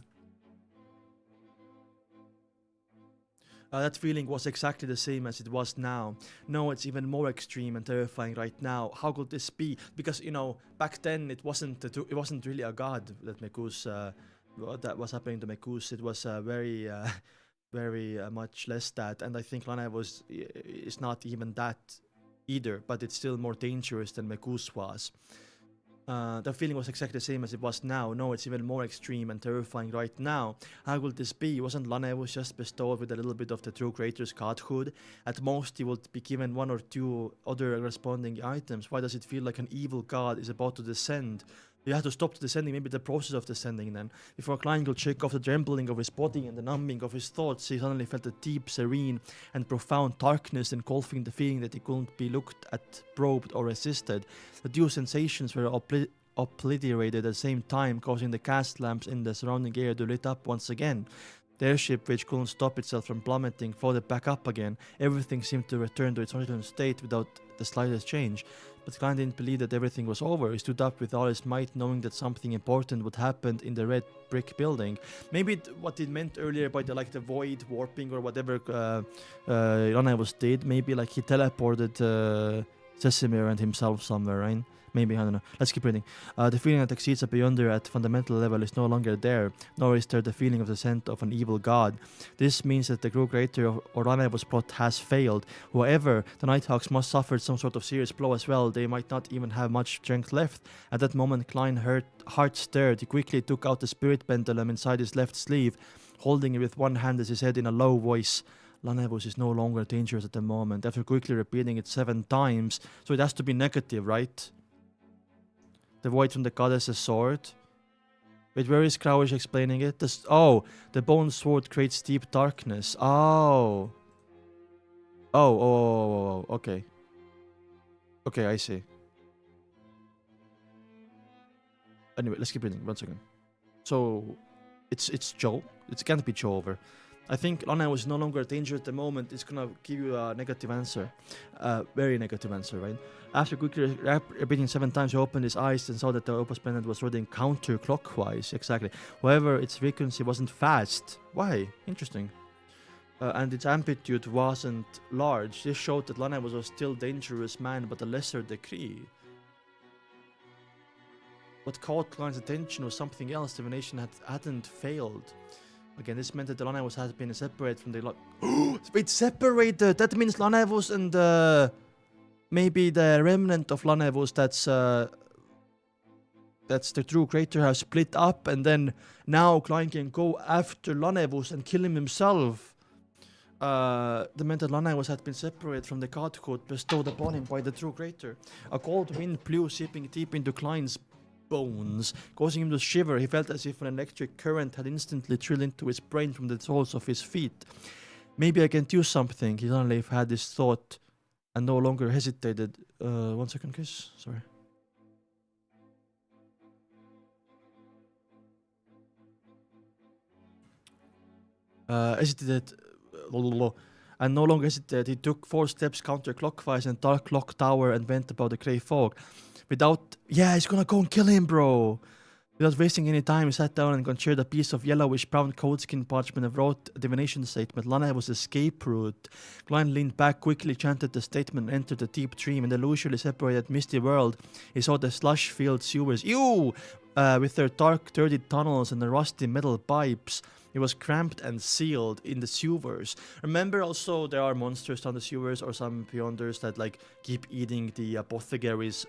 That feeling was exactly the same as it was now. No, it's even more extreme and terrifying right now. How could this be? Because, you know, back then it wasn't really a god that Mekus... that was happening to Mekus. It was very much less that, and I think Lanevus is not even that either, but it's still more dangerous than Mekus was. The feeling was exactly the same as it was now. No, it's even more extreme and terrifying right now. How will this be? Wasn't Lanevus just bestowed with a little bit of the true creator's godhood? At most, he would be given 1 or 2 other corresponding items. Why does it feel like an evil god is about to descend? You have to stop the descending, maybe the process of descending then. Before Klein could shake off the trembling of his body and the numbing of his thoughts, he suddenly felt a deep, serene, and profound darkness engulfing the feeling that he couldn't be looked at, probed, or resisted. The 2 sensations were obliterated at the same time, causing the cast lamps in the surrounding area to lit up once again. The airship, which couldn't stop itself from plummeting, floated back up again. Everything seemed to return to its original state without the slightest change. But Klein didn't believe that everything was over. He stood up with all his might, knowing that something important would happen in the red brick building. Maybe what it meant earlier by the void warping or whatever Lanevus did, maybe like he teleported Sesimir and himself somewhere, right? Maybe, I don't know. Let's keep reading. The feeling that exceeds a beyonder at fundamental level is no longer there, nor is there the feeling of the scent of an evil god. This means that the crew creator or Lanevus plot has failed. However, the Nighthawks must suffer some sort of serious blow as well. They might not even have much strength left. At that moment, Klein heart stirred. He quickly took out the spirit pendulum inside his left sleeve, holding it with one hand as he said in a low voice, Lanevus is no longer dangerous at the moment, after quickly repeating it 7 times. So it has to be negative, right? The void from the goddess's sword. Wait, where is Krawish explaining it? The bone sword creates deep darkness. Okay. Okay, I see. Anyway, let's keep reading. 1 second. So, it's Joe. It can't be Joe over. I think Lanevus is no longer a danger at the moment. It's gonna give you a negative answer. Very negative answer, right? After quickly repeating 7 times, he opened his eyes and saw that the opus planet was rolling counterclockwise. Exactly. However, its frequency wasn't fast. Why? Interesting. And its amplitude wasn't large. This showed that Lanevus was still dangerous man, but a lesser degree. What caught Klein's attention was something else. Divination hadn't failed. Again, this meant that the Lanevus had been separated from the Wait, separated! That means Lanevus and maybe the remnant of Lanevus that's the true creator have split up, and then now Klein can go after Lanevus and kill him himself. The meant that Lanevus had been separated from the godhood bestowed upon him by the true creator. A cold wind blew, seeping deep into Klein's bones, causing him to shiver. He felt as if an electric current had instantly drilled into his brain from the soles of his feet. Maybe I can do something. He suddenly had this thought and no longer hesitated. 1 second, Chris. Sorry. Hesitated. And no longer hesitated. He took 4 steps counterclockwise and dark clock tower and went about the grey fog. He's gonna go and kill him, bro. Without wasting any time, he sat down and conjured a piece of yellowish brown coatskin parchment and wrote a divination statement. Lanevus' escape route. Klein leaned back, quickly chanted the statement, and entered the deep dream. In the illusory separated misty world, he saw the slush-filled sewers. With their dark, dirty tunnels and the rusty metal pipes. It was cramped and sealed in the sewers. Remember also there are monsters down the sewers or some beyonders that like keep eating the apothecaries.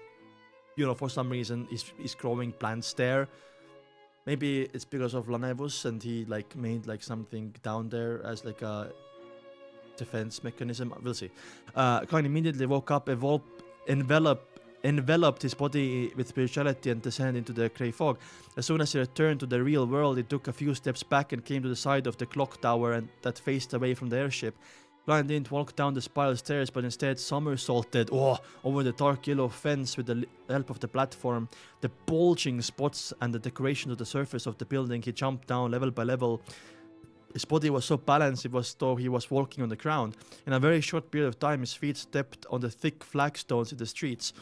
For some reason, he's growing plants there. Maybe it's because of Lanevus and he like made like something down there as like a defense mechanism. We'll see. Klein immediately woke up, enveloped his body with spirituality and descended into the grey fog. As soon as he returned to the real world, he took a few steps back and came to the side of the clock tower and that faced away from the airship. Klein didn't walk down the spiral stairs, but instead somersaulted over the dark yellow fence with the help of the platform. The bulging spots and the decoration of the surface of the building, he jumped down level by level. His body was so balanced it was though he was walking on the ground. In a very short period of time, his feet stepped on the thick flagstones in the streets.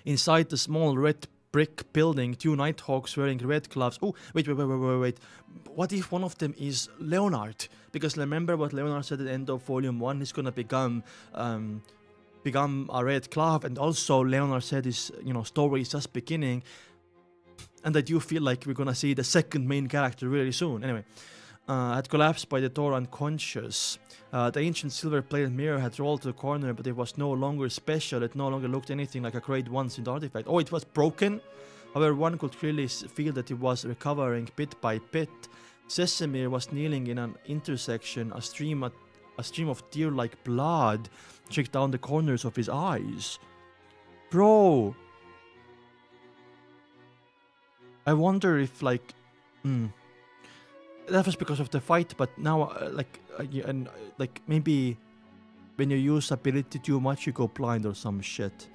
Inside the small red brick building, 2 Nighthawks wearing red gloves. Oh, wait. What if one of them is Leonard? Because remember what Leonard said at the end of Volume 1, he's gonna become a red glove, and also Leonard said his story is just beginning, and I do feel like we're gonna see the second main character really soon. Anyway, had collapsed by the door unconscious. The ancient silver-plated mirror had rolled to the corner, but it was no longer special. It no longer looked anything like a grade 1 synth artifact. Oh, it was broken? However, one could clearly feel that it was recovering bit by bit. Sesamir was kneeling in an intersection. A stream of tear-like blood tricked down the corners of his eyes. Bro! I wonder if, like... That was because of the fight, but now, maybe when you use ability too much, you go blind or some shit.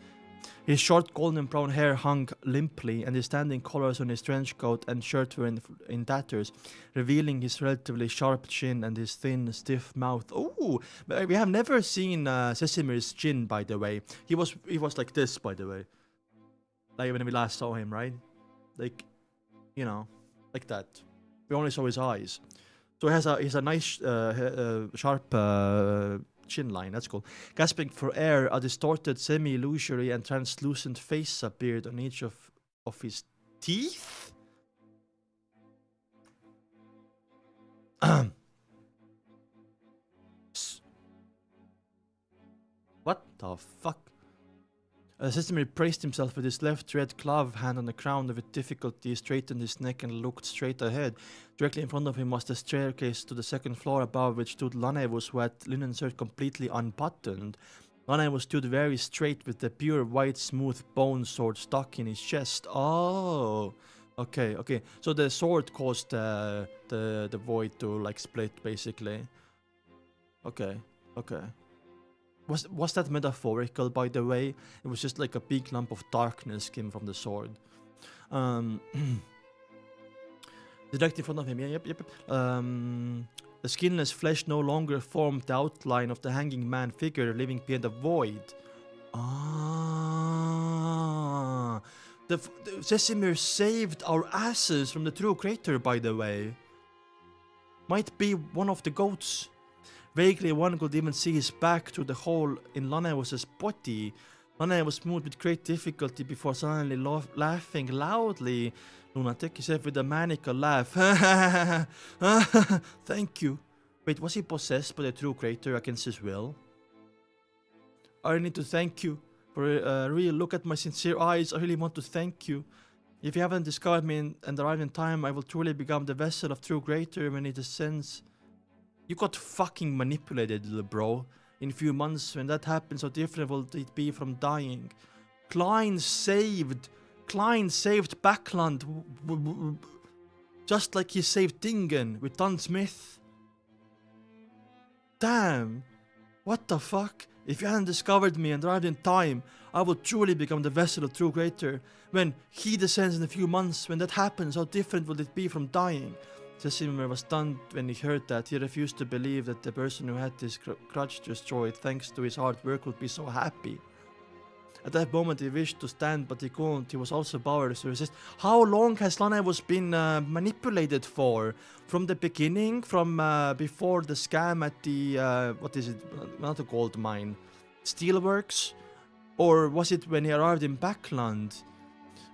His short golden brown hair hung limply, and his standing collars on his trench coat and shirt were in tatters, revealing his relatively sharp chin and his thin, stiff mouth. Ooh, we have never seen Sesamir's chin, by the way. He was like this, by the way. Like when we last saw him, right? Like, like that. We only saw his eyes. So he has a nice, sharp chin line. That's cool. Gasping for air, a distorted, semi-illusory and translucent face appeared on each of his teeth. What the fuck? Sesame braced himself with his left red glove hand on the ground. With difficulty, he straightened his neck and looked straight ahead. Directly in front of him was the staircase to the second floor, above which stood Lanevus, who had linen shirt completely unbuttoned. Lanevus stood very straight with the pure white smooth bone sword stuck in his chest. Oh, okay. So the sword caused the void to like split, basically. Okay. Was that metaphorical, by the way? It was just like a big lump of darkness came from the sword. Direct in front of him, yep. The skinless flesh no longer formed the outline of the hanging man figure living beyond the void. The Sesimir saved our asses from the true crater, by the way. Might be one of the goats. Vaguely, one could even see his back through the hole in Lanevus's body. Lanevus moved with great difficulty before suddenly laughing loudly. Lunatic, he said with a maniacal laugh. Thank you. Wait, was he possessed by the true creator against his will? I need to thank you. For a real look at my sincere eyes, I really want to thank you. If you haven't discovered me and arrived in time, I will truly become the vessel of true creator when it descends. You got fucking manipulated, little bro. In a few months, when that happens, how different will it be from dying? Klein saved Backland, just like he saved Dingen with Don Smith. Damn, what the fuck? If you hadn't discovered me and arrived in time, I will truly become the vessel of true creator. When he descends in a few months, when that happens, how different will it be from dying? Sesimir was stunned when he heard that. He refused to believe that the person who had his crutch destroyed thanks to his hard work would be so happy. At that moment he wished to stand, but he couldn't. He was also powerless to resist. How long has Lanevus been manipulated for? From the beginning? From before the scam at the, what is it? Not a gold mine. Steelworks? Or was it when he arrived in Backland?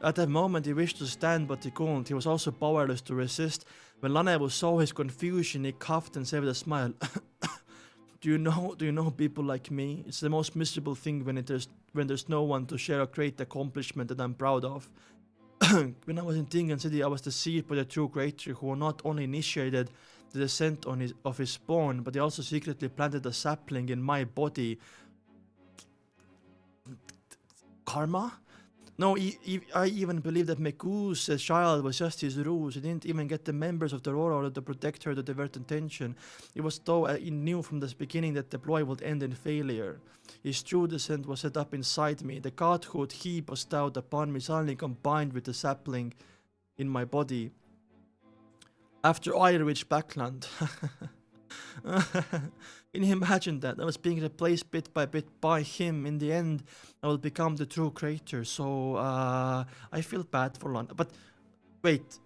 At that moment he wished to stand, but he couldn't. He was also powerless to resist. When Lanevus saw his confusion, he coughed and said with a smile, Do you know people like me? It's the most miserable thing when there's no one to share a great accomplishment that I'm proud of. When I was in Dingen City, I was deceived by the true creator who not only initiated the descent of his spawn, but he also secretly planted a sapling in my body. Karma? No, I even believe that Meku's child was just his ruse. He didn't even get the members of the Aurora to protect her to divert attention. It was though he knew from the beginning that the ploy would end in failure. His true descent was set up inside me. The godhood he bestowed upon me suddenly combined with the sapling in my body. After I reached Backland. Can you imagine that? I was being replaced bit by bit by him. In the end, I will become the true creator. So, I feel bad for London. But, wait.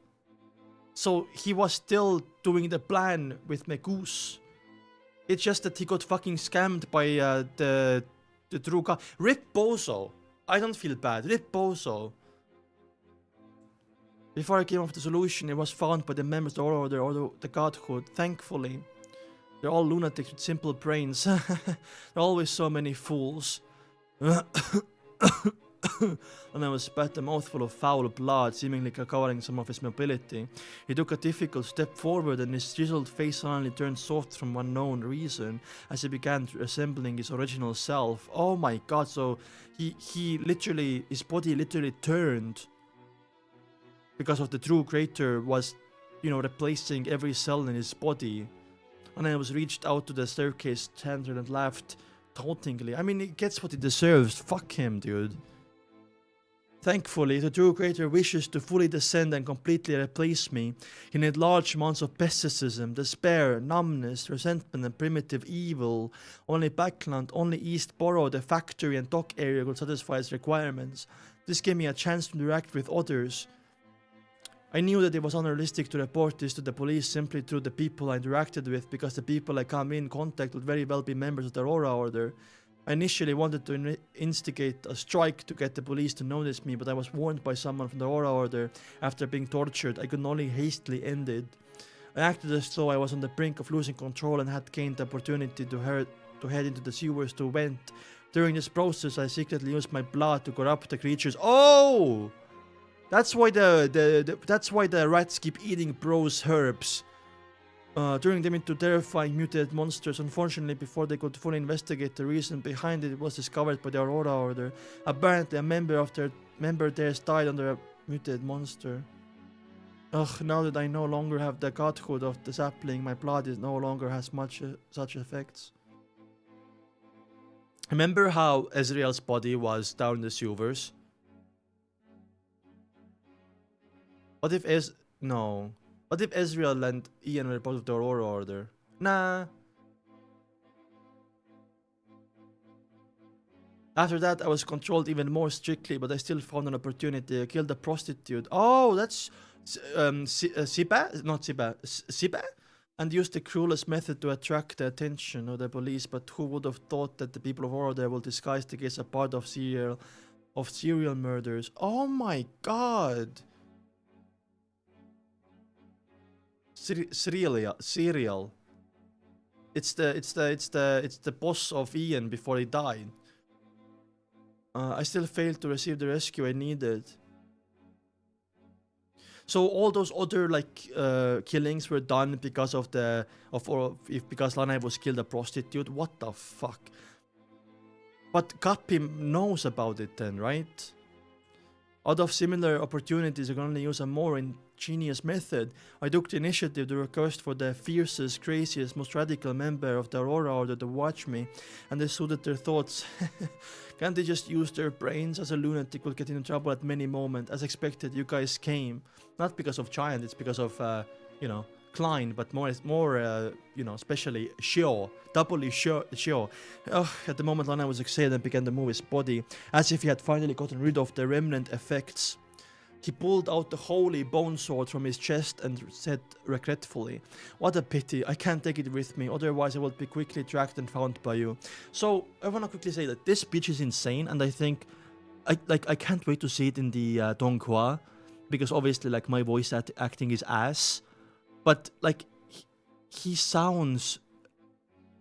So, he was still doing the plan with Megoose. It's just that he got fucking scammed by the true god. Rip Bozo. I don't feel bad. Rip Bozo. Before I came up with the solution, it was found by the members of the Order or the Godhood. Thankfully. They're all lunatics with simple brains. There are always so many fools. And I was spat a mouthful of foul blood, seemingly covering some of his mobility. He took a difficult step forward and his chiseled face suddenly turned soft from unknown reason as he began resembling his original self. Oh my god, so he literally, his body literally turned because of the true creator was, replacing every cell in his body. And I was reached out to the staircase, turned and laughed tauntingly. I mean, he gets what he deserves. Fuck him, dude. Thankfully, the true creator wishes to fully descend and completely replace me. He needs large amounts of pessimism, despair, numbness, resentment, and primitive evil. Only Backland, only East Borough, the factory and dock area could satisfy his requirements. This gave me a chance to interact with others. I knew that it was unrealistic to report this to the police simply through the people I interacted with, because the people I come in contact would very well be members of the Aurora Order. I initially wanted to instigate a strike to get the police to notice me, but I was warned by someone from the Aurora Order after being tortured. I could only hastily end it. I acted as though I was on the brink of losing control and had gained the opportunity to head into the sewers to vent. During this process, I secretly used my blood to corrupt the creatures. Oh! That's why the rats keep eating Bro's herbs. Turning them into terrifying mutated monsters. Unfortunately, before they could fully investigate the reason behind it, it was discovered by the Aurora Order. Apparently, a member theirs died under a mutated monster. Ugh, now that I no longer have the godhood of the sapling, my blood no longer has much such effects. Remember how Ezreal's body was down in the sewers? What if What if Ezreal and Ian were part of the Aurora Order? Nah. After that, I was controlled even more strictly, but I still found an opportunity. I killed a prostitute. Oh, that's Siba? Not Siba. Siba? And used the cruelest method to attract the attention of the police. But who would have thought that the people of Aurora will disguise the case as a part of serial murders? Oh my god! Serial. It's the boss of Ian before he died. I still failed to receive the rescue I needed. So all those other killings were done because of because Lanevus killed a prostitute. What the fuck? But Guppy knows about it then, right? Out of similar opportunities, I can only use a more ingenious method. I took the initiative to request for the fiercest, craziest, most radical member of the Aurora Order to watch me, and they soothed their thoughts. Can't they just use their brains? As a lunatic will get into trouble at many moments. As expected, you guys came. Not because of Giant, it's because of, Klein, but more, especially doubly Shio. At the moment, Lana was excited and began to move his body, as if he had finally gotten rid of the remnant effects. He pulled out the holy bone sword from his chest and said regretfully, "What a pity, I can't take it with me, otherwise I will be quickly tracked and found by you." So, I wanna quickly say that this speech is insane, and I think, I can't wait to see it in the donghua, because obviously, my voice acting is ass. But, he sounds...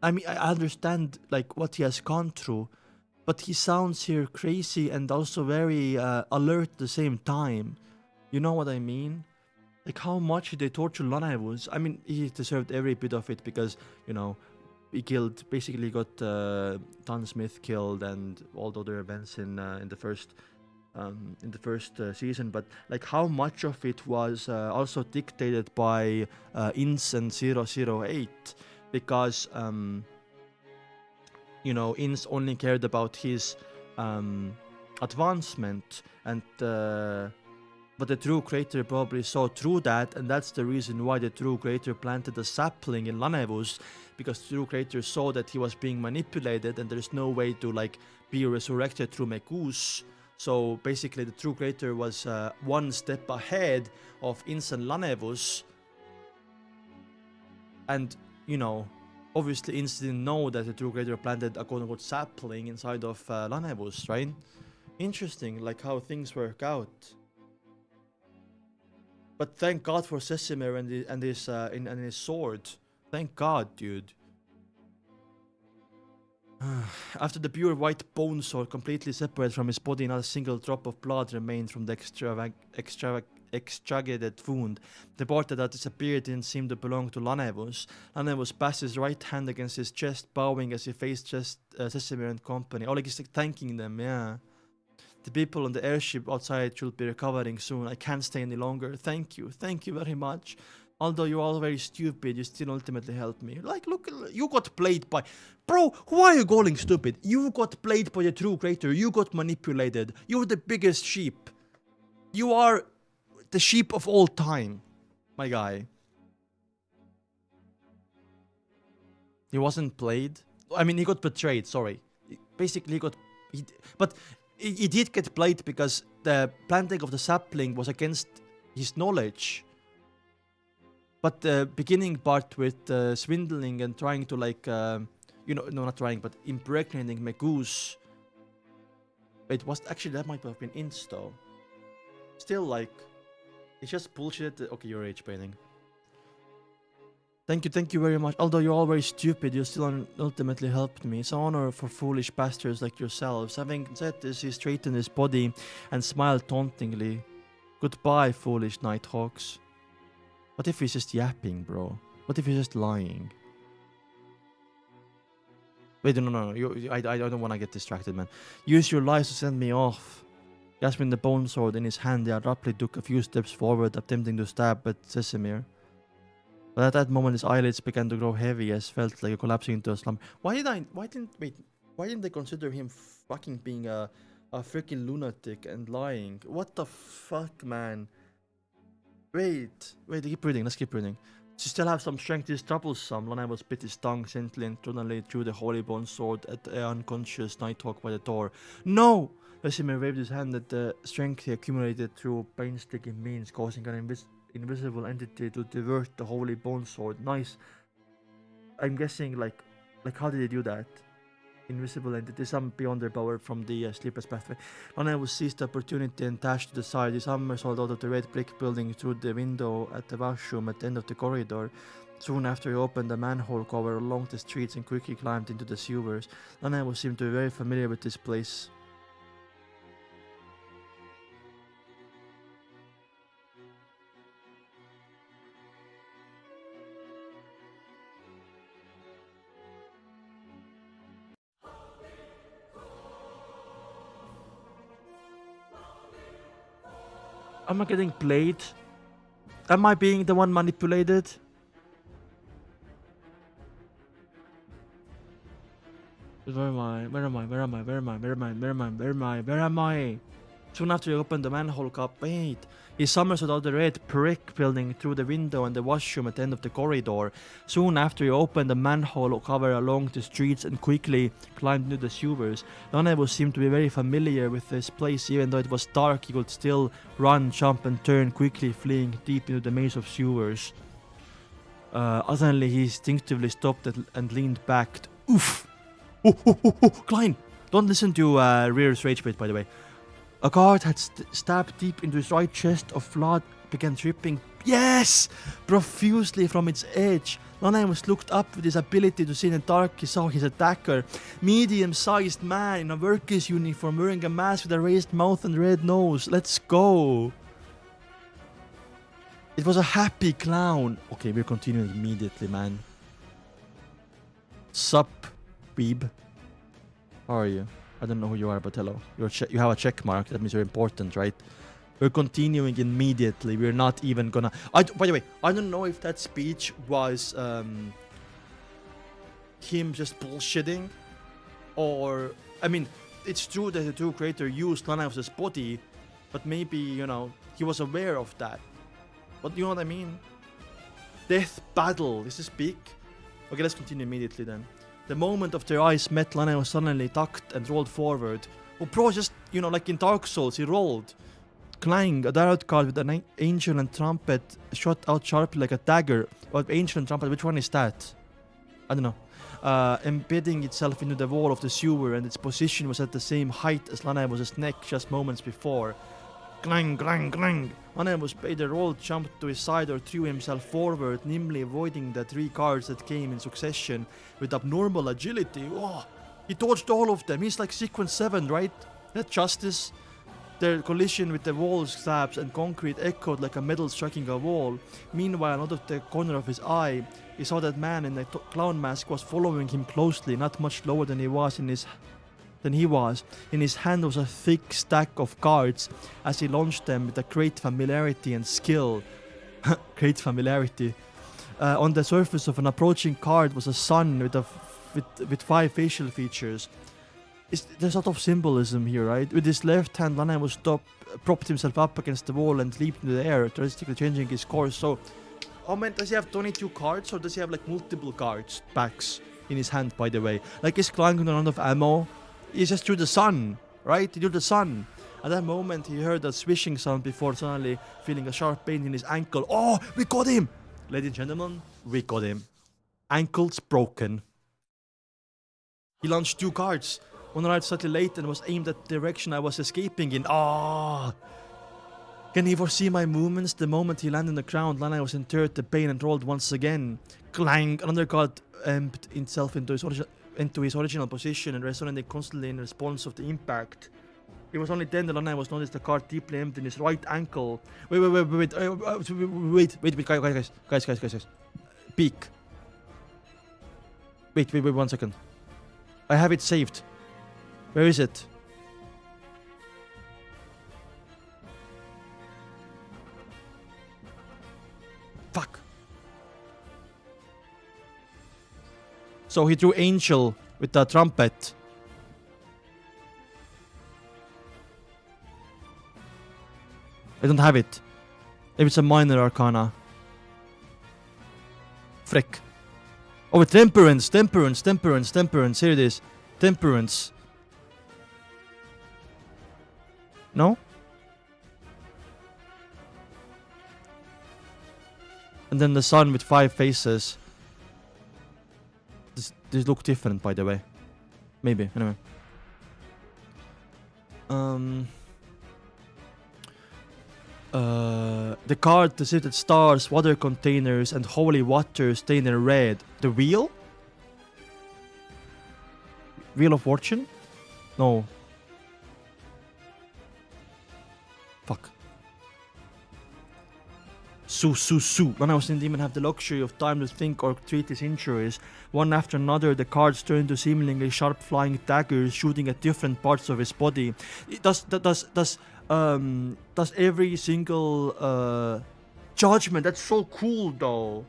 I mean, I understand, what he has gone through. But he sounds here crazy and also very alert at the same time. You know what I mean? How much they torture Lanevus. I mean, he deserved every bit of it because, he basically got Don Smith killed and all the other events in the first season, but how much of it was also dictated by Ince and 008, because Ince only cared about his advancement, and but the true creator probably saw through that, and that's the reason why the true creator planted a sapling in Lanevus, because the true creator saw that he was being manipulated and there's no way to be resurrected through Mekus. So basically the true creator was one step ahead of Ince and Lanevus, and obviously Ince didn't know that the true creator planted a quote-unquote sapling inside of Lanevus, right? Interesting, how things work out. But thank God for Sesimir and his sword. Thank God, dude. After the pure white bone sword completely separated from his body, not a single drop of blood remained from the extracted wound. The part that had disappeared didn't seem to belong to Lanevus. Lanevus passed his right hand against his chest, bowing as he faced Sesimir and company. Oh, he's thanking them, yeah. The people on the airship outside should be recovering soon. I can't stay any longer. Thank you very much. Although you're all very stupid, you still ultimately helped me. Look, you got played by... Bro, who are you calling stupid? You got played by the true creator. You got manipulated. You're the biggest sheep. You are the sheep of all time, my guy. He wasn't played. I mean, he got betrayed, sorry. Basically, but he did get played because the planting of the sapling was against his knowledge. But the beginning part with swindling and trying to like, not trying, but impregnating Megoose. It was actually, that might have been insta. Still, like, it's just bullshit. Okay, you're rage baiting. Thank you very much. Although you're all very stupid, you still ultimately helped me. It's an honor for foolish bastards like yourselves. Having said this, he straightened his body and smiled tauntingly. Goodbye, foolish Nighthawks. What if he's just yapping, bro? What if he's just lying? Wait, no. I don't want to get distracted, man. Use your lies to send me off. Grasping the bone sword in his hand, he abruptly took a few steps forward, attempting to stab at Sesemir. But at that moment, his eyelids began to grow heavy, as felt like collapsing into a slumber. Why didn't they consider him fucking being a freaking lunatic and lying? What the fuck, man? Wait, keep reading. Let's keep reading. To still have some strength is troublesome. Lanevus bit his tongue gently and suddenly threw the holy bone sword at the unconscious Nighthawk by the door. No! Vesemir waved his hand at the strength he accumulated through painstaking means, causing an invisible entity to divert the holy bone sword. Nice. I'm guessing, like how did he do that? Invisible entity, some beyond their power from the sleepless pathway. Lanevus seized the opportunity and dashed to the side. His somersault out of the red brick building through the window at the washroom at the end of the corridor. Soon after, he opened the manhole cover along the streets and quickly climbed into the sewers. Lanevus seemed to be very familiar with this place. Am I getting played? Am I being the one manipulated? Where am I? Soon after he opened the manhole cup, he somersaulted out the red brick building through the window and the washroom at the end of the corridor. Soon after he opened the manhole cover along the streets and quickly climbed into the sewers. Lanevus seemed to be very familiar with this place. Even though it was dark, he could still run, jump and turn, quickly fleeing deep into the maze of sewers. Suddenly he instinctively stopped and leaned back. Oof! Klein! Don't listen to Rear's rage bait, by the way. A guard had stabbed deep into his right chest of blood, began dripping, yes, profusely from its edge. Lanevus looked up with his ability to see in the dark. He saw his attacker, medium-sized man in a worker's uniform, wearing a mask with a raised mouth and red nose. Let's go. It was a happy clown. Okay, we're continuing immediately, man. Sup, weeb? How are you? I don't know who you are, but hello. You have a check mark. That means you're important, right? We're continuing immediately. We're not even gonna... By the way, I don't know if that speech was him just bullshitting, or... I mean, it's true that the true creator used Lanevus' body, but maybe, he was aware of that. But you know what I mean? Death battle. Is this big? Okay, let's continue immediately then. The moment of their eyes met, Lanevus suddenly ducked and rolled forward. Oh, bro, just, like in Dark Souls, he rolled. Klein, a tarot card with an angel and trumpet, shot out sharply like a dagger. But angel and trumpet, which one is that? I don't know. Embedding itself into the wall of the sewer, and its position was at the same height as Lanevus' neck just moments before. Clang, clang, clang. Lanevus made a roll, jumped to his side or threw himself forward, nimbly avoiding the 3 cards that came in succession with abnormal agility. Oh, he dodged all of them. He's like sequence 7, right? That justice. Their collision with the wall slabs and concrete echoed like a metal striking a wall. Meanwhile, out of the corner of his eye, he saw that man in the clown mask was following him closely, not much lower than he was. In his hand was a thick stack of cards as he launched them with a great familiarity and skill. Great familiarity. On the surface of an approaching card was a sun with 5 facial features. There's a lot of symbolism here, right? With his left hand, Lanevus propped himself up against the wall and leaped into the air, drastically changing his course. So, oh man, does he have 22 cards, or does he have like multiple cards packs in his hand, by the way? Like, is Klein going to run out of ammo? He just threw the sun, right? He threw the sun. At that moment, he heard a swishing sound before suddenly feeling a sharp pain in his ankle. Oh, we got him! Ladies and gentlemen, we got him. Ankles broken. He launched 2 cards. One arrived slightly late and was aimed at the direction I was escaping in. Ah! Can he foresee my movements? The moment he landed on the ground, Lana was interred the pain and rolled once again. Clang! Another card emptied itself into his original position and resonated constantly in response of the impact. It was only then that Lana was noticed the card deeply emptied in his right ankle. Wait, guys. Peek. Wait, 1 second. I have it saved. Where is it? Fuck. So he drew Angel with the trumpet. I don't have it. Maybe it's a minor arcana. Frick. Oh, it's temperance. Here it is. Temperance. No? And then the sun with 5 faces. These look different, by the way. Maybe, anyway. The card depicted stars, water containers, and holy water stained in red. The wheel? Wheel of Fortune? No. Fuck. Su. Lanevus didn't even have the luxury of time to think or treat his injuries. One after another, the cards turned to seemingly sharp flying daggers shooting at different parts of his body. Does every single judgment? That's so cool, though.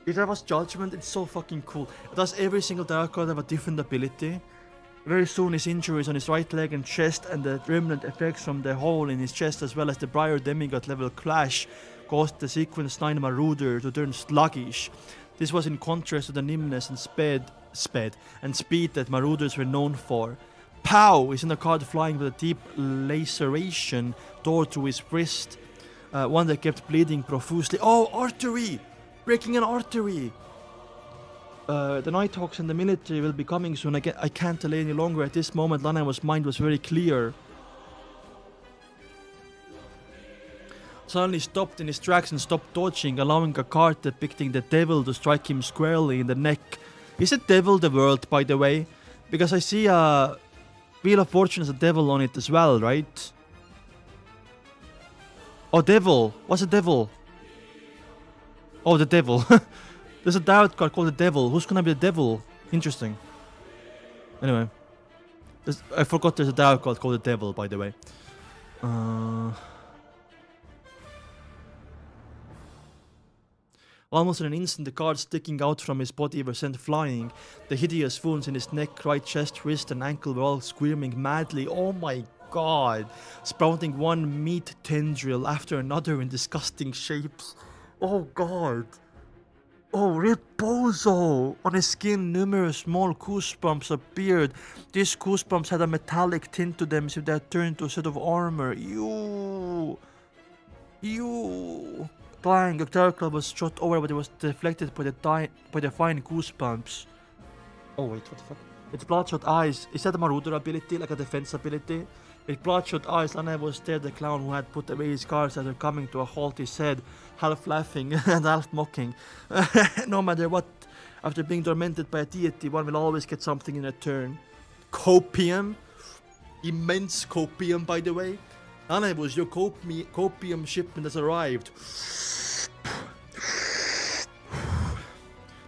If that was judgment, it's so fucking cool. Does every single dark card have a different ability? Very soon his injuries on his right leg and chest and the remnant effects from the hole in his chest as well as the prior demigod level clash caused the sequence 9 Marauder to turn sluggish. This was in contrast to the nimbleness and speed that Marauders were known for. Pow! Is in a card flying with a deep laceration tore through his wrist. One that kept bleeding profusely. Oh, artery! Breaking an artery! The Nighthawks and the military will be coming soon. I can't delay any longer. At this moment, Lanevus' mind was very clear. Suddenly stopped in his tracks and stopped dodging, allowing a card depicting the devil to strike him squarely in the neck. Is it Devil the World, by the way? Because I see Wheel of Fortune has a devil on it as well, right? Oh, devil. What's a devil? Oh, the devil. There's a tarot card called the devil. Who's gonna be the devil? Interesting. Anyway. I forgot there's a tarot card called the devil, by the way. Almost in an instant, the cards sticking out from his body were sent flying. The hideous wounds in his neck, right chest, wrist and ankle were all squirming madly. Oh my god. Sprouting one meat tendril after another in disgusting shapes. Oh god. Oh, Reposo! On his skin, numerous small goosebumps appeared. These goosebumps had a metallic tint to them as if they had turned to a set of armor. Ew! Clang, the tarot card was shot over, but it was deflected by the fine goosebumps. Oh wait, what the fuck? Its bloodshot eyes. Is that a Marauder ability, like a defense ability? With bloodshot eyes, Lanevus stared at the clown who had put away his cards after coming to a halt. He said, half laughing and half mocking, "No matter what, after being tormented by a deity, one will always get something in return." Copium? Immense copium, by the way. Lanevus, your copium shipment has arrived.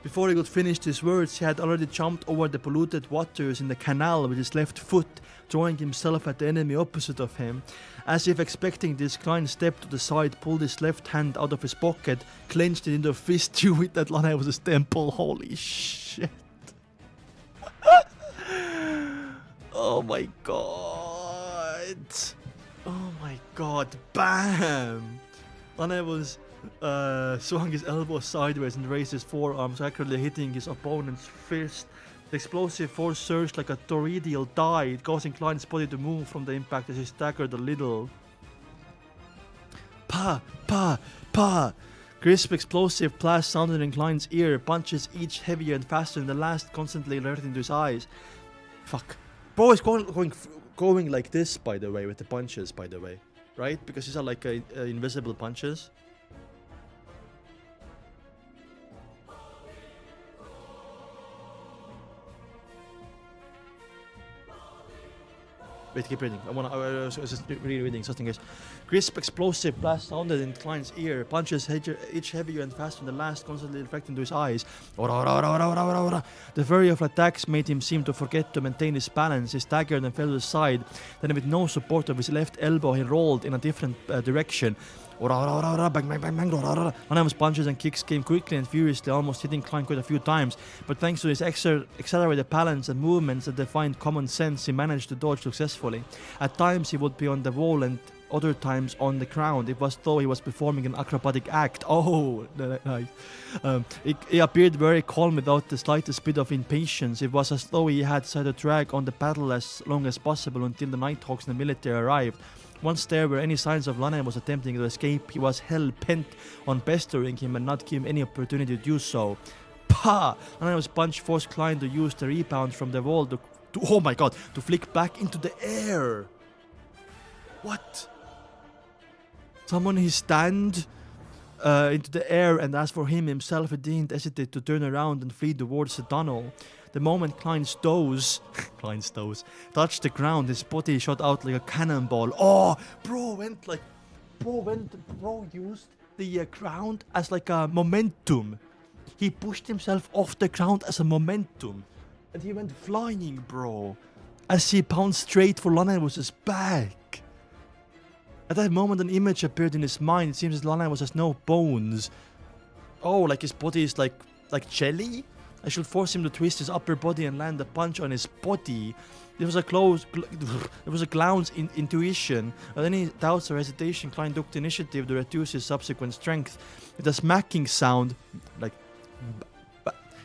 Before he could finish his words, he had already jumped over the polluted waters in the canal with his left foot, throwing himself at the enemy opposite of him. As if expecting this, Klein stepped to the side, pulled his left hand out of his pocket, clenched it into a fist, threw it at Lanevus' temple. Holy shit. Oh my god. Oh my god. Bam! Lanevus swung his elbow sideways and raised his forearms, accurately hitting his opponent's fist. The explosive force surged like a torrential tide, causing Klein's body to move from the impact as he staggered a little. Pa! Pa! Pa! Crisp explosive blast sounded in Klein's ear, punches each heavier and faster than the last, constantly alerting to his eyes. Fuck. Bro is going like this, by the way, with the punches, by the way. Right? Because these are like invisible punches. Wait, keep reading. I was just rereading something else. Crisp explosive blast sounded in Klein's ear, punches each heavier and faster than the last, constantly reflecting to his eyes. The flurry of attacks made him seem to forget to maintain his balance. He staggered and fell to the side. Then, with no support of his left elbow, he rolled in a different direction. Lanevus punches and kicks came quickly and furiously, almost hitting Klein quite a few times, but thanks to his accelerated balance and movements that defied common sense, he managed to dodge successfully. At times he would be on the wall and other times on the ground. It was as though he was performing an acrobatic act. Oh, nice. He appeared very calm without the slightest bit of impatience. It was as though he had decided to drag on the battle as long as possible until the Nighthawks and the military arrived. Once there were any signs of Lanevus attempting to escape, he was hell-bent on pestering him and not giving him any opportunity to do so. Pah! Lanevus' punch forced Klein to use the rebound from the wall to oh my god, to flick back into the air. What? Someone his stand into the air, and as for him himself, he didn't hesitate to turn around and flee towards the tunnel. The moment Klein's toes touched the ground, his body shot out like a cannonball. Oh, bro used the ground as like a momentum. He pushed himself off the ground as a momentum. And he went flying, bro, as he bounced straight for Lanevus' back. At that moment, an image appeared in his mind. It seems that Lanevus has no bones. Oh, like his body is like jelly? I should force him to twist his upper body and land a punch on his body. It was a clown's intuition. Without any doubts or hesitation, Klein took the initiative to reduce his subsequent strength. With a smacking sound, like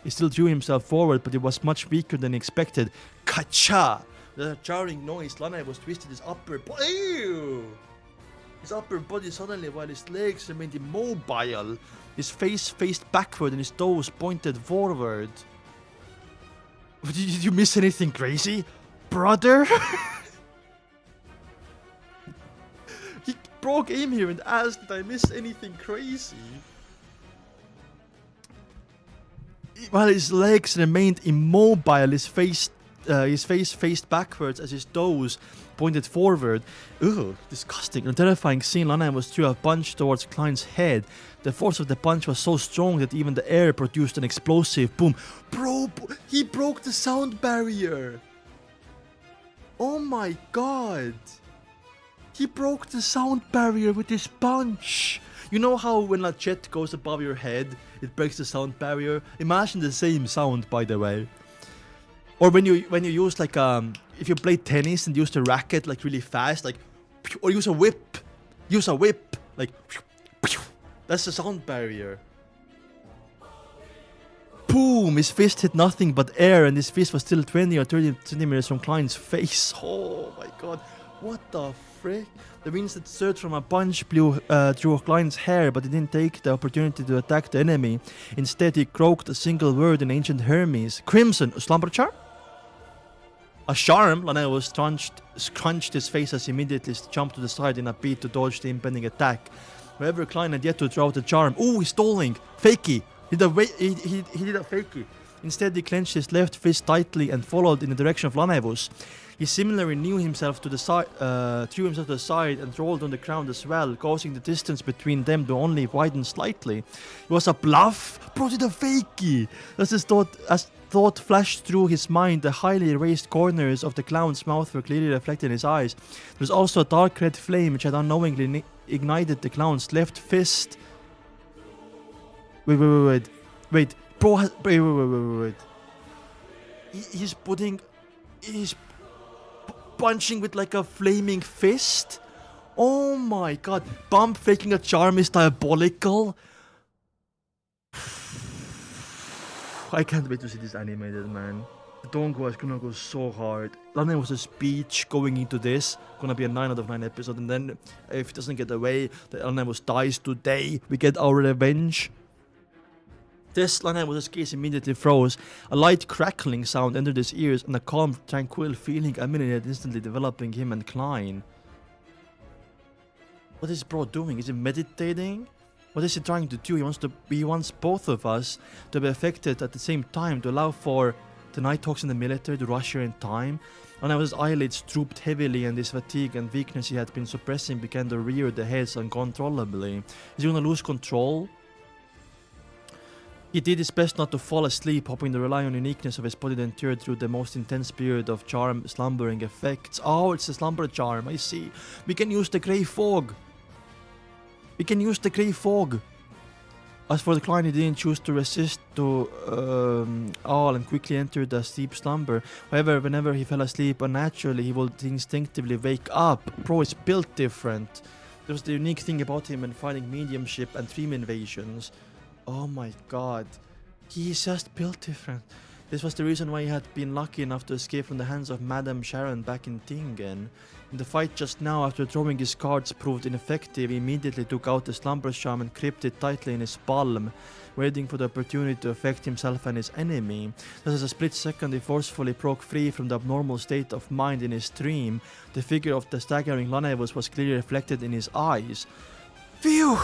he still drew himself forward, but it was much weaker than expected. Kacha! With a jarring noise, Lanevus twisted his upper body. Ew! His upper body suddenly, while his legs remained immobile. His face faced backward and his toes pointed forward. Did you miss anything crazy, brother? He broke aim here and asked, did I miss anything crazy? While his legs remained immobile, his face faced backwards as his toes pointed forward. Ugh, disgusting. A terrifying scene. Lanevus threw a punch towards Klein's head. The force of the punch was so strong that even the air produced an explosive boom. Bro, he broke the sound barrier. Oh my god. He broke the sound barrier with his punch. You know how when a jet goes above your head, it breaks the sound barrier? Imagine the same sound, by the way. Or when you use like if you play tennis and use the racket like really fast, like, or use a whip, like, that's the sound barrier. Boom! His fist hit nothing but air, and his fist was still 20 or 30 centimeters from Klein's face. Oh my god, what the frick? The winds that surged from a punch blew through Klein's hair, but he didn't take the opportunity to attack the enemy. Instead, he croaked a single word in ancient Hermes. Crimson, a slumber charm? A charm? Lanevus scrunched his face as he immediately jumped to the side in a beat to dodge the impending attack. However, Klein had yet to draw the charm. Ooh, he's stalling! Fakey! He did a fakey. Instead, he clenched his left fist tightly and followed in the direction of Lanevus. He similarly threw himself to the side and rolled on the ground as well, causing the distance between them to only widen slightly. It was a bluff? Bro did a fakey! As thought flashed through his mind, the highly raised corners of the clown's mouth were clearly reflected in his eyes. There was also a dark red flame which had unknowingly ignited the clown's left fist. Wait. Bro, wait. He's punching with like a flaming fist? Oh my god. Bump faking a charm is diabolical. I can't wait to see this animated, man. donghua is gonna go so hard. Lanevus' speech going into this gonna be a 9 out of 9 episode, and then if it doesn't get away, the Lanevus dies today. We get our revenge. This Lanevus' case immediately froze. A light crackling sound entered his ears, and a calm, tranquil feeling emanated instantly, developing him and Klein. What is bro doing? Is he meditating? What is he trying to do? He wants both of us to be affected at the same time, to allow for the Nighthawks in the military to rush here in time. His eyelids drooped heavily, and his fatigue and weakness he had been suppressing began to rear their heads uncontrollably. Is he gonna lose control? He did his best not to fall asleep, hoping to rely on the uniqueness of his body to endure through the most intense period of charm slumbering effects. Oh, it's a slumber charm, I see. We can use the grey fog. We can use the grey fog. As for the Klein, he didn't choose to resist to all and quickly entered a deep slumber. However, whenever he fell asleep unnaturally, he would instinctively wake up. Bro is built different. There was the unique thing about him when fighting mediumship and dream invasions. Oh my god. He is just built different. This was the reason why he had been lucky enough to escape from the hands of Madame Sharon back in Tingen. In the fight just now, after throwing his cards proved ineffective, he immediately took out the slumber charm and gripped it tightly in his palm, waiting for the opportunity to affect himself and his enemy. Just as a split second he forcefully broke free from the abnormal state of mind in his dream, the figure of the staggering Lanevus was clearly reflected in his eyes. Phew!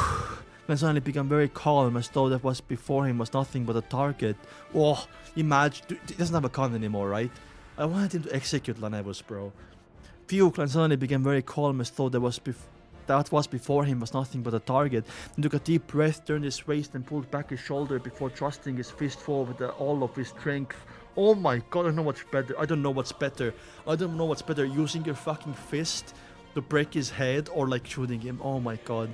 Then suddenly became very calm, as though that was before him was nothing but a target. Oh, imagine, he doesn't have a gun anymore, right? I wanted him to execute Lanevus, bro. Phew, Klein suddenly became very calm, as though that was before him was nothing but a target. He took a deep breath, turned his waist and pulled back his shoulder before thrusting his fist forward with all of his strength. Oh my god, I don't know what's better. I don't know what's better, using your fucking fist to break his head or like shooting him. Oh my god.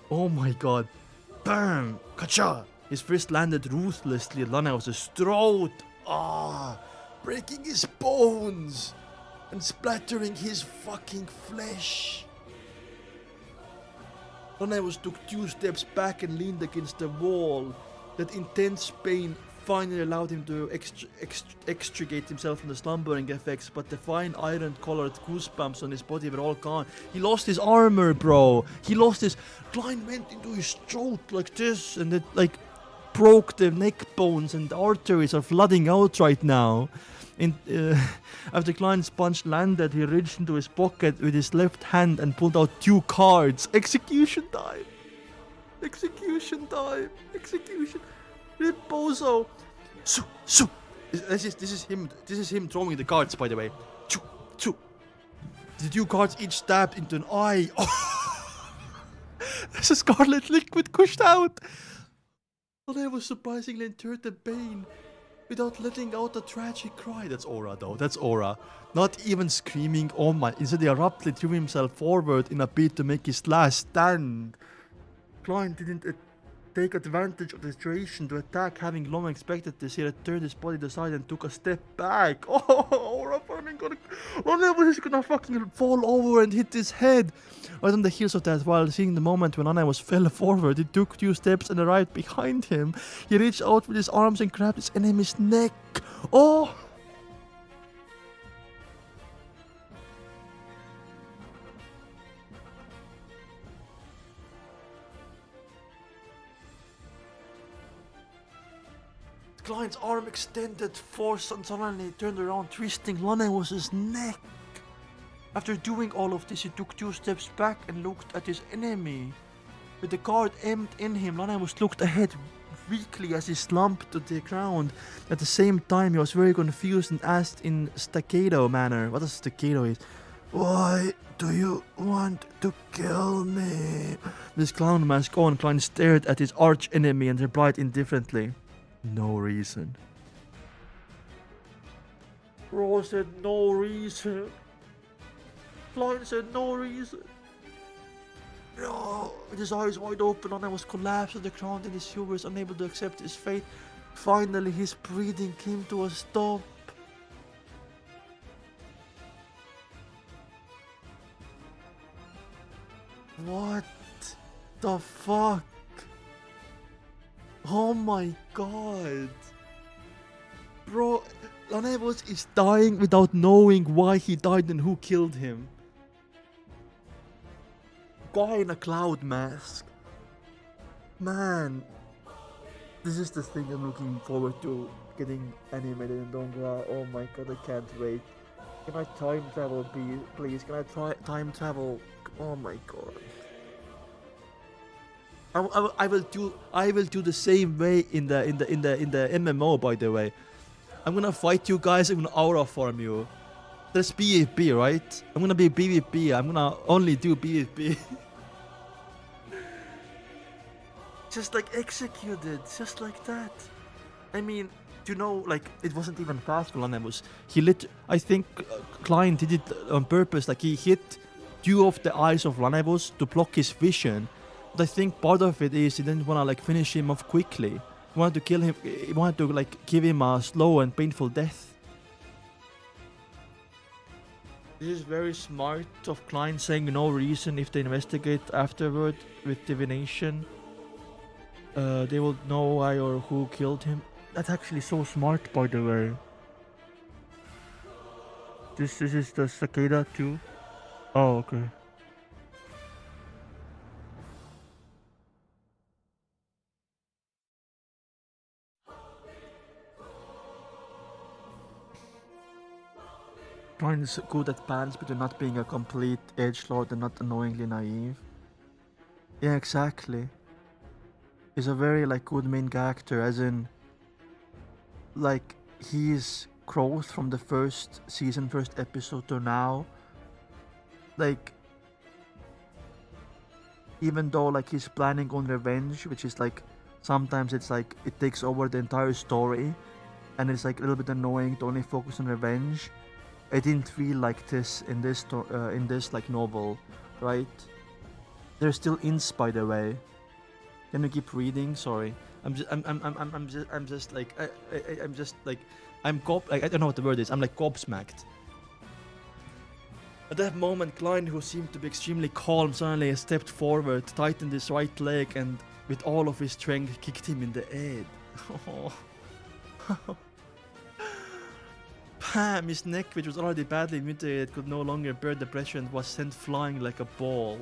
Oh my god. Bam! Kacha! His fist landed ruthlessly at Lanevus' throat. Breaking his bones and splattering his fucking flesh. Lanevus took 2 steps back and leaned against the wall. That intense pain finally allowed him to extricate himself from the slumbering effects, but the fine iron-colored goosebumps on his body were all gone. He lost his armor, bro. Klein went into his throat like this, and it like broke the neck bones, and the arteries are flooding out right now. After Klein's punch landed, he reached into his pocket with his left hand and pulled out 2 cards. Execution time. Execution time. Execution. Riposo. This is him throwing the cards, by the way. The 2 cards each stabbed into an eye. Oh. There's a scarlet liquid gushed out. Lanevus surprisingly entered the pain without letting out a tragic cry. That's aura, though. That's aura. Not even screaming, oh my. Instead, he abruptly threw himself forward in a bid to make his last stand. Klein didn't take advantage of the situation to attack, having long expected this. He turned his body to the side and took a step back. Oh, aura farming Lanevus is gonna fucking fall over and hit his head. Right on the heels of that, while seeing the moment when Lanevus fell forward, he took 2 steps and arrived behind him. He reached out with his arms and grabbed his enemy's neck. Oh! Klein's arm extended, force, and suddenly turned around, twisting Lanevus' neck. After doing all of this, he took 2 steps back and looked at his enemy. With the card aimed in him, Lanevus looked ahead weakly as he slumped to the ground. At the same time, he was very confused and asked in staccato manner. What does staccato is? Why do you want to kill me? This clown mask on, Klein stared at his arch enemy and replied indifferently. No reason. Bro said no reason. Klein said no reason. No. With his eyes wide open, Lanevus collapsed to the ground in his hubris, unable to accept his fate. Finally, his breathing came to a stop. What the fuck? Oh my god. Bro, Lanevus is dying without knowing why he died and who killed him. Guy in a cloud mask. Man, this is the thing I'm looking forward to getting animated in donghua. Oh my god, I can't wait. Can I time travel, please? Can I try time travel? Oh my god. I will do the same way in the MMO, by the way. I'm gonna fight you guys. I'm gonna aura farm you. There's PvP, right? I'm gonna be PvP. I'm gonna only do PvP. Just like executed, just like that. I mean, you know, like it wasn't even fast for Lanevus. I think Klein did it on purpose. Like he hit 2 of the eyes of Lanevus to block his vision. But I think part of it is he didn't want to like finish him off quickly. He wanted to kill him. He wanted to like give him a slow and painful death. This is very smart of Klein saying no reason if they investigate afterward with divination. They will know why or who killed him. That's actually so smart, by the way. This is the cicada too. Oh, okay. Klein is good at balance between not being a complete edgelord and not annoyingly naive. Yeah, exactly. He's a very like good main character, as in like his growth from the first season, first episode to now. Like even though like he's planning on revenge, which is like sometimes it's like it takes over the entire story and it's like a little bit annoying to only focus on revenge. I didn't feel like this in this like novel, right? There's still ints, by the way. Can you keep reading? Sorry, I'm just like I don't know what the word is. I'm like gobsmacked. At that moment, Klein, who seemed to be extremely calm, suddenly stepped forward, tightened his right leg, and with all of his strength, kicked him in the head. Bam! His neck, which was already badly mutilated, could no longer bear the pressure and was sent flying like a ball.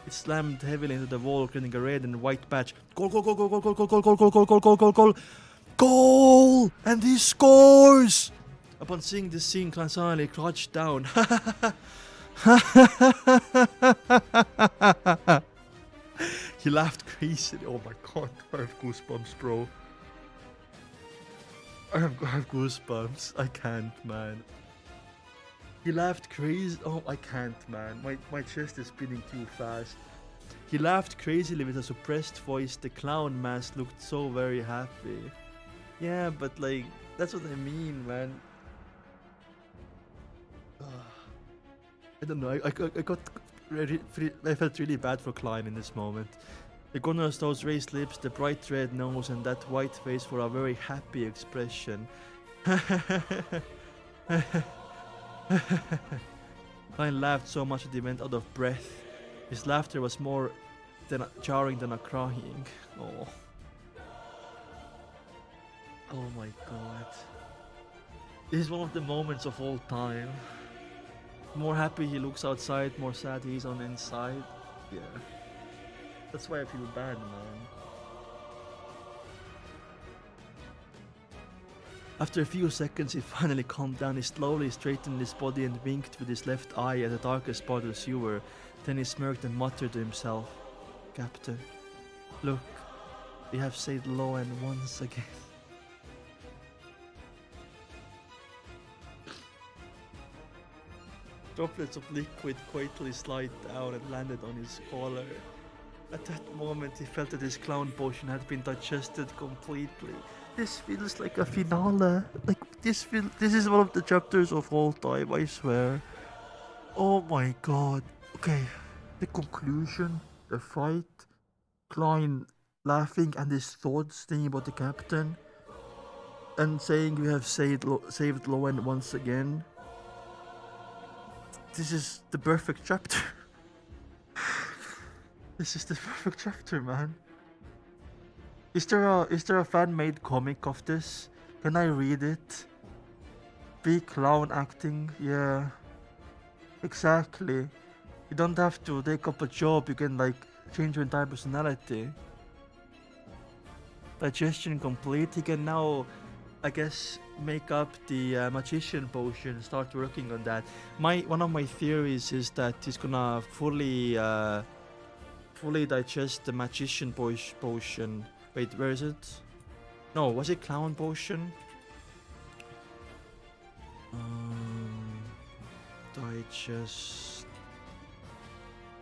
It slammed heavily into the wall, creating a red and white patch. Goal, goal, goal, goal, goal, goal, goal, goal, goal, goal, goal, goal, goal, goal, goal! And he scores! Upon seeing this scene, Klein suddenly crouched down. He laughed crazily. Oh my god, I have goosebumps, bro. I have goosebumps. I can't, man. He laughed crazy. Oh, I can't, man. My chest is spinning too fast. He laughed crazily with a suppressed voice. The clown mask looked so very happy. Yeah, but like, that's what I mean, man. I don't know. I felt really bad for Klein in this moment. The corner of those raised lips, the bright red nose, and that white face for a very happy expression. Klein laughed so much that he went out of breath. His laughter was more jarring than a crying. Oh. Oh my god. This is one of the moments of all time. The more happy he looks outside, more sad he is on the inside. Yeah. That's why I feel bad, man. After a few seconds, he finally calmed down. He slowly straightened his body and winked with his left eye at the darkest part of the sewer. Then he smirked and muttered to himself, "Captain, look, we have saved Loen once again." Droplets of liquid quietly slid down and landed on his collar. At that moment, he felt that his clown potion had been digested completely. This feels like a finale. Like this is one of the chapters of all time, I swear. Oh my god. Okay, the conclusion, the fight, Klein laughing and his thoughts thinking about the captain, and saying we have saved Loen once again. This is the perfect chapter. This is the perfect chapter, man. Is there a fan-made comic of this? Can I read it? Be clown acting, yeah. Exactly. You don't have to take up a job, you can like change your entire personality. Digestion complete, he can now, I guess, make up the magician potion, start working on that. One of my theories is that he's gonna fully digest the magician potion. Wait, where is it? No, was it clown potion? Digest.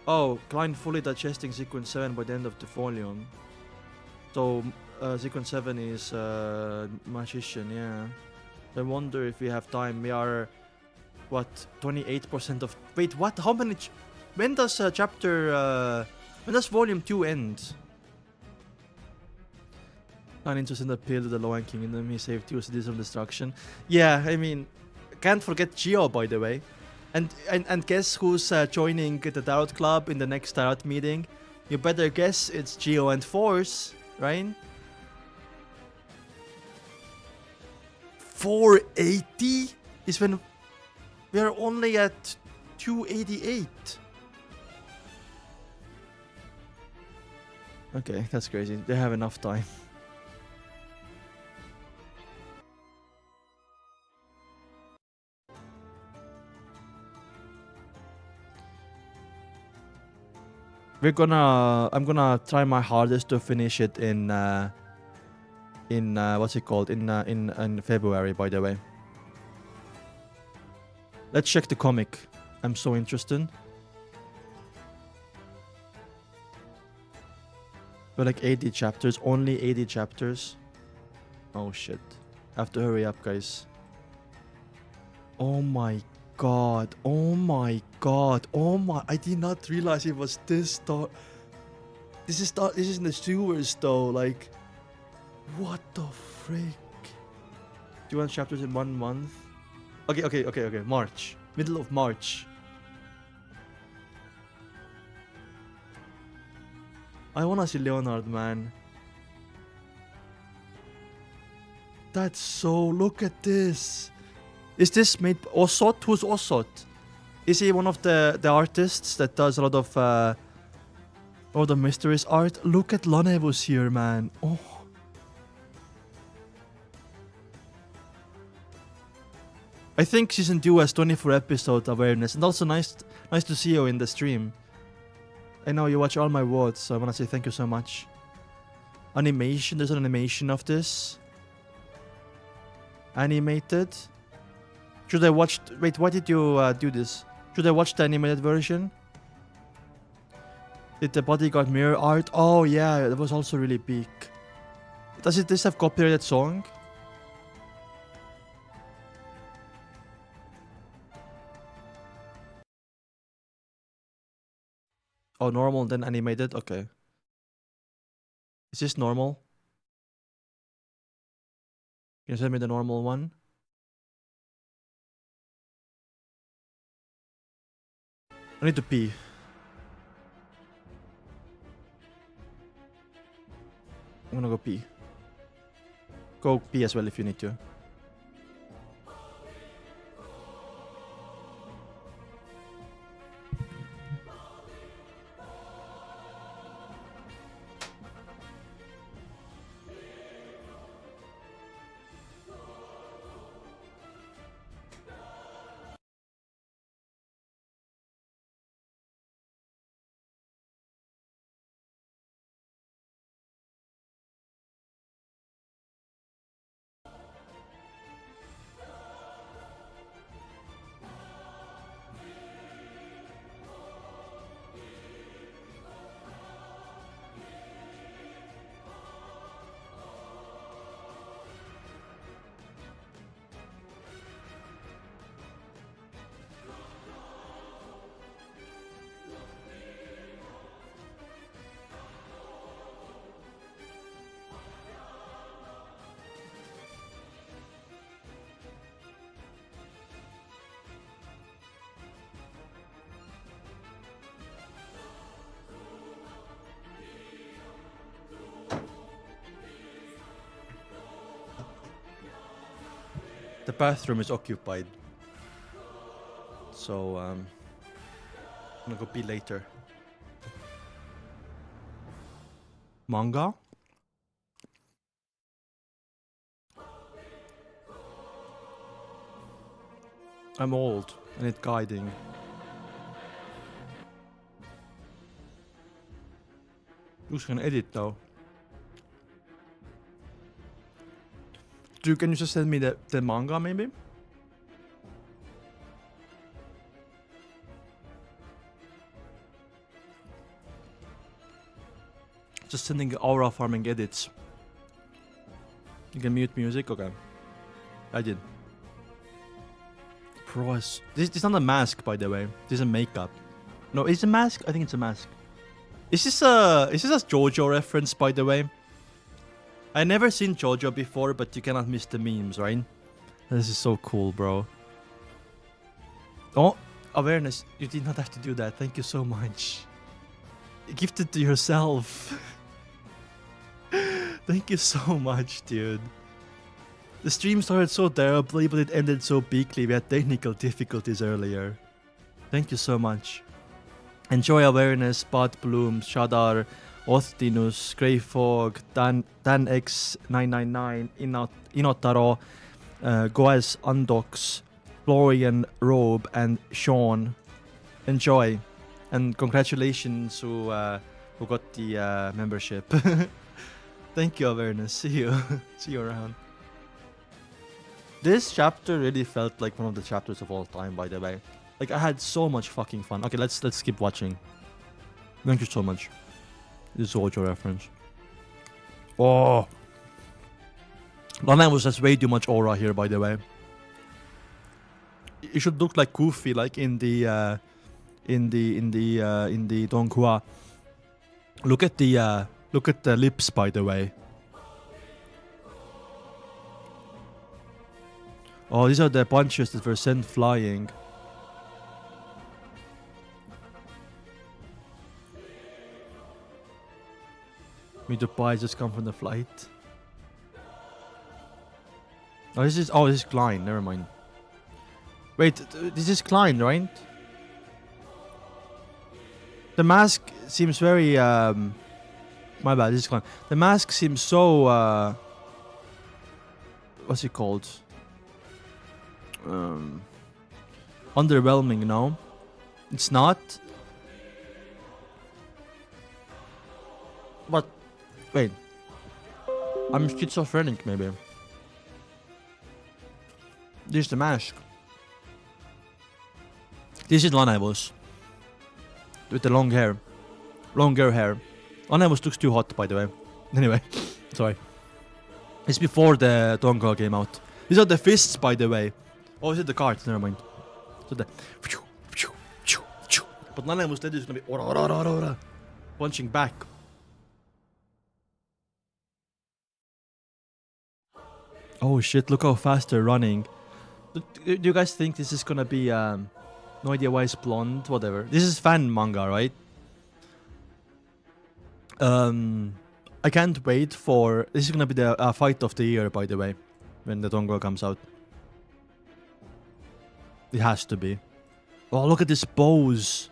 Oh, Klein fully digesting sequence 7 by the end of the volume. So, sequence 7 is magician, yeah. I wonder if we have time. We are, what, 28% of... Wait, what? How many... When does when does volume 2 end? Not interested in the appeal to the low-ranking enemy, save 2 cities from destruction. Yeah, I mean, can't forget Geo, by the way. And guess who's joining the Tarot Club in the next Tarot meeting? You better guess it's Geo and Force, right? 480 is when we are only at 288. Okay, that's crazy. They have enough time. I'm gonna try my hardest to finish it in what's it called, in February, by the way. Let's check the comic. I'm so interested. But like 80 chapters, only 80 chapters. Oh shit. I have to hurry up, guys. Oh my god. Oh my god. Oh my, I did not realize it was this dark. This is in the sewers though, like what the frick? 200 chapters in 1 month? Okay. March. Middle of March. I wanna see Leonard, man. That's so... Look at this. Is this made... Osot? Who's Osot? Is he one of the artists that does a lot of all the mysteries art? Look at Lanevus here, man. Oh. I think season 2 has 24 episode awareness, and also nice to see you in the stream. I know you watch all my words, so I wanna say thank you so much. Animation, there's an animation of this. Animated. Should I watch... Wait, why did you do this? Should I watch the animated version? Did the bodyguard mirror art? Oh yeah, that was also really big. Does this have copyrighted song? Oh, normal, then animated? Okay. Is this normal? Can you send me the normal one? I need to pee. I'm gonna go pee. Go pee as well if you need to. The bathroom is occupied. So, I'm gonna go pee later. Manga? I'm old. I need guiding. Who's gonna edit though? Can you just send me the manga maybe? Just sending aura farming edits. You can mute music? Okay. I did. This is not a mask, by the way. This is a makeup. No, is it a mask? I think it's a mask. Is this a JoJo reference, by the way? I never seen JoJo before, but you cannot miss the memes, right? This is so cool, bro. Oh, awareness. You did not have to do that. Thank you so much. Gift it to yourself. Thank you so much, dude. The stream started so terribly, but it ended so peakly. We had technical difficulties earlier. Thank you so much. Enjoy awareness, Bud Bloom, Shadar, Othtinus, Grey Fog, DanX999, Inotaro, Goes Undox, Florian Robe, and Sean. Enjoy. And congratulations who got the membership. Thank you, awareness. See you. See you around. This chapter really felt like one of the chapters of all time, by the way. Like, I had so much fucking fun. Okay, let's keep watching. Thank you so much. This is also a reference. Oh, Lanevus has way too much aura here, by the way. It should look like Goofy, like in the donghua. Look at the lips, by the way. Oh, these are the punches that were sent flying. Me to buy just come from the flight. Oh, this is Klein. Never mind. Wait, this is Klein, right? The mask seems very my bad. This is Klein. The mask seems so what's it called? Underwhelming. No, it's not. But wait, I'm schizophrenic maybe. This is the mask. This is Lanevus with the longer hair. Lanevus looks too hot, by the way. Anyway, sorry. It's before the donghua came out. These are the fists, by the way. Oh, is it the cards? Never mind. So the but Lanevus later is gonna be ora, punching back. Oh shit! Look how fast they're running. Do you guys think this is gonna be no idea why it's blonde? Whatever. This is fan manga, right? I can't wait for. This is gonna be the fight of the year, by the way, when the donghua comes out. It has to be. Oh, look at this pose.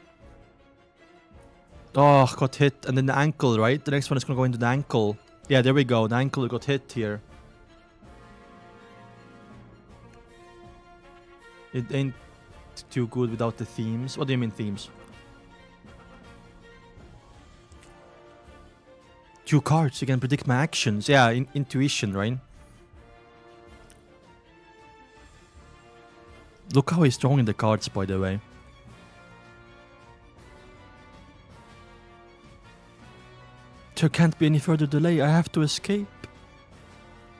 Oh, got hit, and then the ankle, right? The next one is gonna go into the ankle. Yeah, there we go. The ankle got hit here. It ain't too good without the themes. What do you mean themes? 2 cards, you can predict my actions. Yeah, intuition, right? Look how he's drawing the cards, by the way. There can't be any further delay. I have to escape.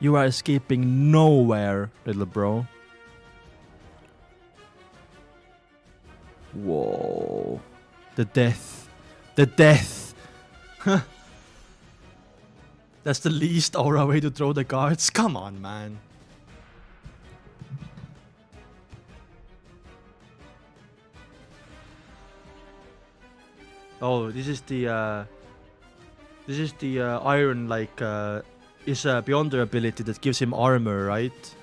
You are escaping nowhere, little bro. Whoa. The death. The death. That's the least aura way to throw the cards. Come on, man. Oh, this is the iron, like is a beyonder ability that gives him armor, right?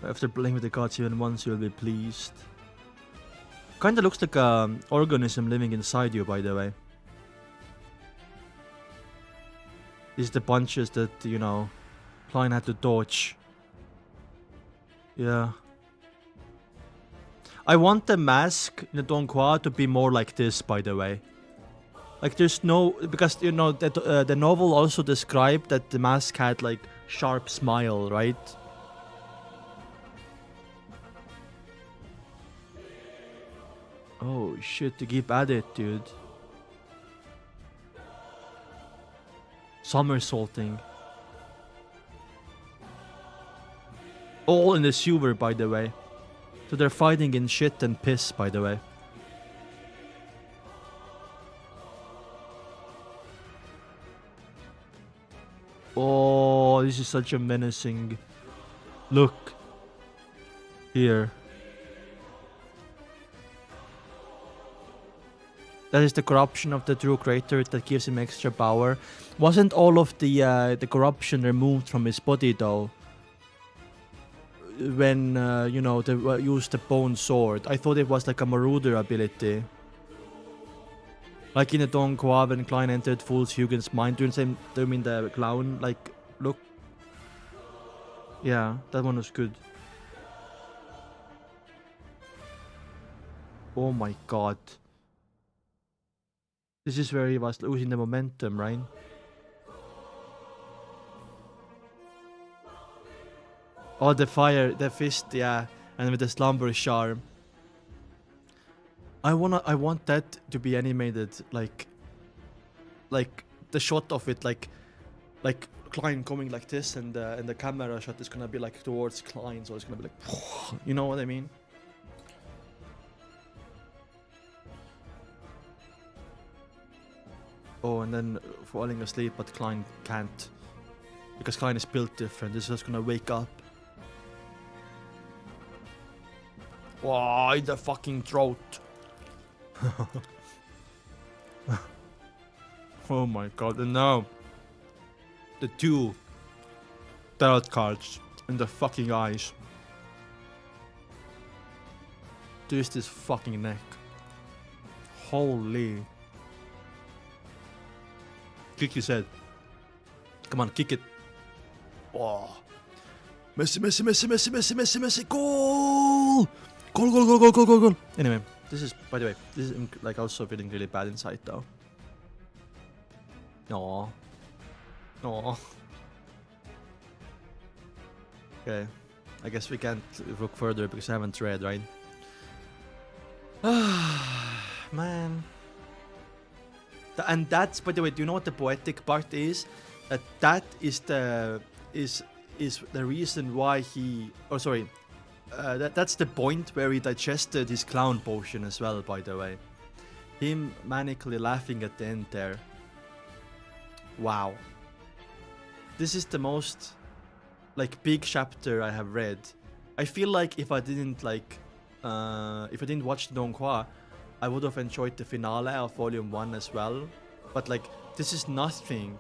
After playing with the gods even once, you'll be pleased. Kinda looks like an organism living inside you, by the way. These are the punches that, you know, Klein had to dodge. Yeah. I want the mask in the donghua to be more like this, by the way. Like, there's no... Because, you know, the novel also described that the mask had, like, sharp smile, right? Oh, shit, to keep at it, dude. Somersaulting. All in the sewer, by the way. So they're fighting in shit and piss, by the way. Oh, this is such a menacing look. Here. That is the corruption of the true creator that gives him extra power. Wasn't all of the corruption removed from his body, though? When, you know, they used the bone sword. I thought it was like a marauder ability. Like in the donghua when Klein entered Fool's Hugen's mind. Do you mean the clown, like, look? Yeah, that one was good. Oh my god. This is where he was losing the momentum, right? Oh, the fire, the fist, yeah, and with the slumber charm. I want that to be animated, like the shot of it, like Klein coming like this, and the camera shot is gonna be like towards Klein, so it's gonna be like, you know what I mean? Oh, and then falling asleep, but Klein can't, because Klein is built different. This is just gonna wake up. Why the fucking throat? Oh my god, and now the two tarot cards in the fucking eyes. Twist his fucking neck. Holy. Kick his head. Come on, kick it. Oh. Messi, Messi, Messi, Messi, Messi, Messi, Messi, goal! Goal, goal, goal, goal, goal, goal, goal. Anyway, this is, by the way, this is like also feeling really bad inside though. No. No. Okay. I guess we can't look further because I haven't read, right? Man. And that's, by the way, do you know what the poetic part is? That is the reason why he... Oh, sorry. That's the point where he digested his clown potion as well, by the way. Him manically laughing at the end there. Wow. This is the most, like, big chapter I have read. I feel like if I didn't, like... if I didn't watch donghua, I would have enjoyed the finale of Volume 1 as well. But, like, this is nothing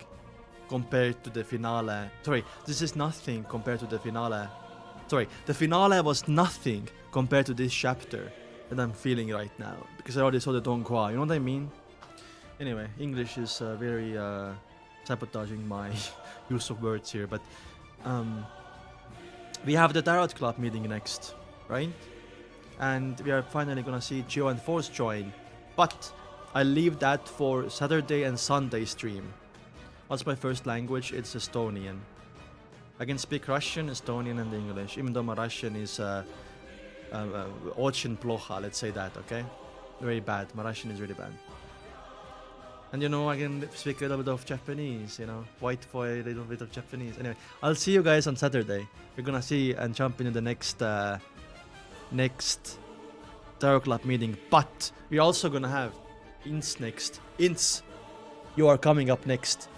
compared to the finale. Sorry, this is nothing compared to the finale. Sorry, the finale was nothing compared to this chapter that I'm feeling right now. Because I already saw the donghua, you know what I mean? Anyway, English is very sabotaging my use of words here. But we have the Tarot Club meeting next, right? And we are finally gonna see Geo and Force join. But I leave that for Saturday and Sunday stream. What's my first language? It's Estonian. I can speak Russian, Estonian, and English, even though my Russian is очень плохо, let's say that, okay? Very bad. My Russian is really bad. And you know, I can speak a little bit of Japanese, you know, white boy, a little bit of Japanese. Anyway, I'll see you guys on Saturday. We're gonna see and jump into the next Tarot Club meeting. But we're also gonna have Ints next. Ints, you are coming up next.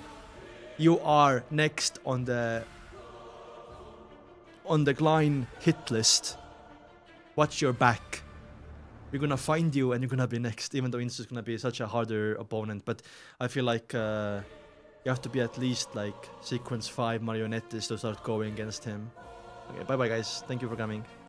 You are next on the Klein hit list. Watch your back. We're gonna find you and you're gonna be next, even though Ints is gonna be such a harder opponent. But I feel like you have to be at least like sequence 5 marionettes to start going against him. Okay, bye bye guys. Thank you for coming.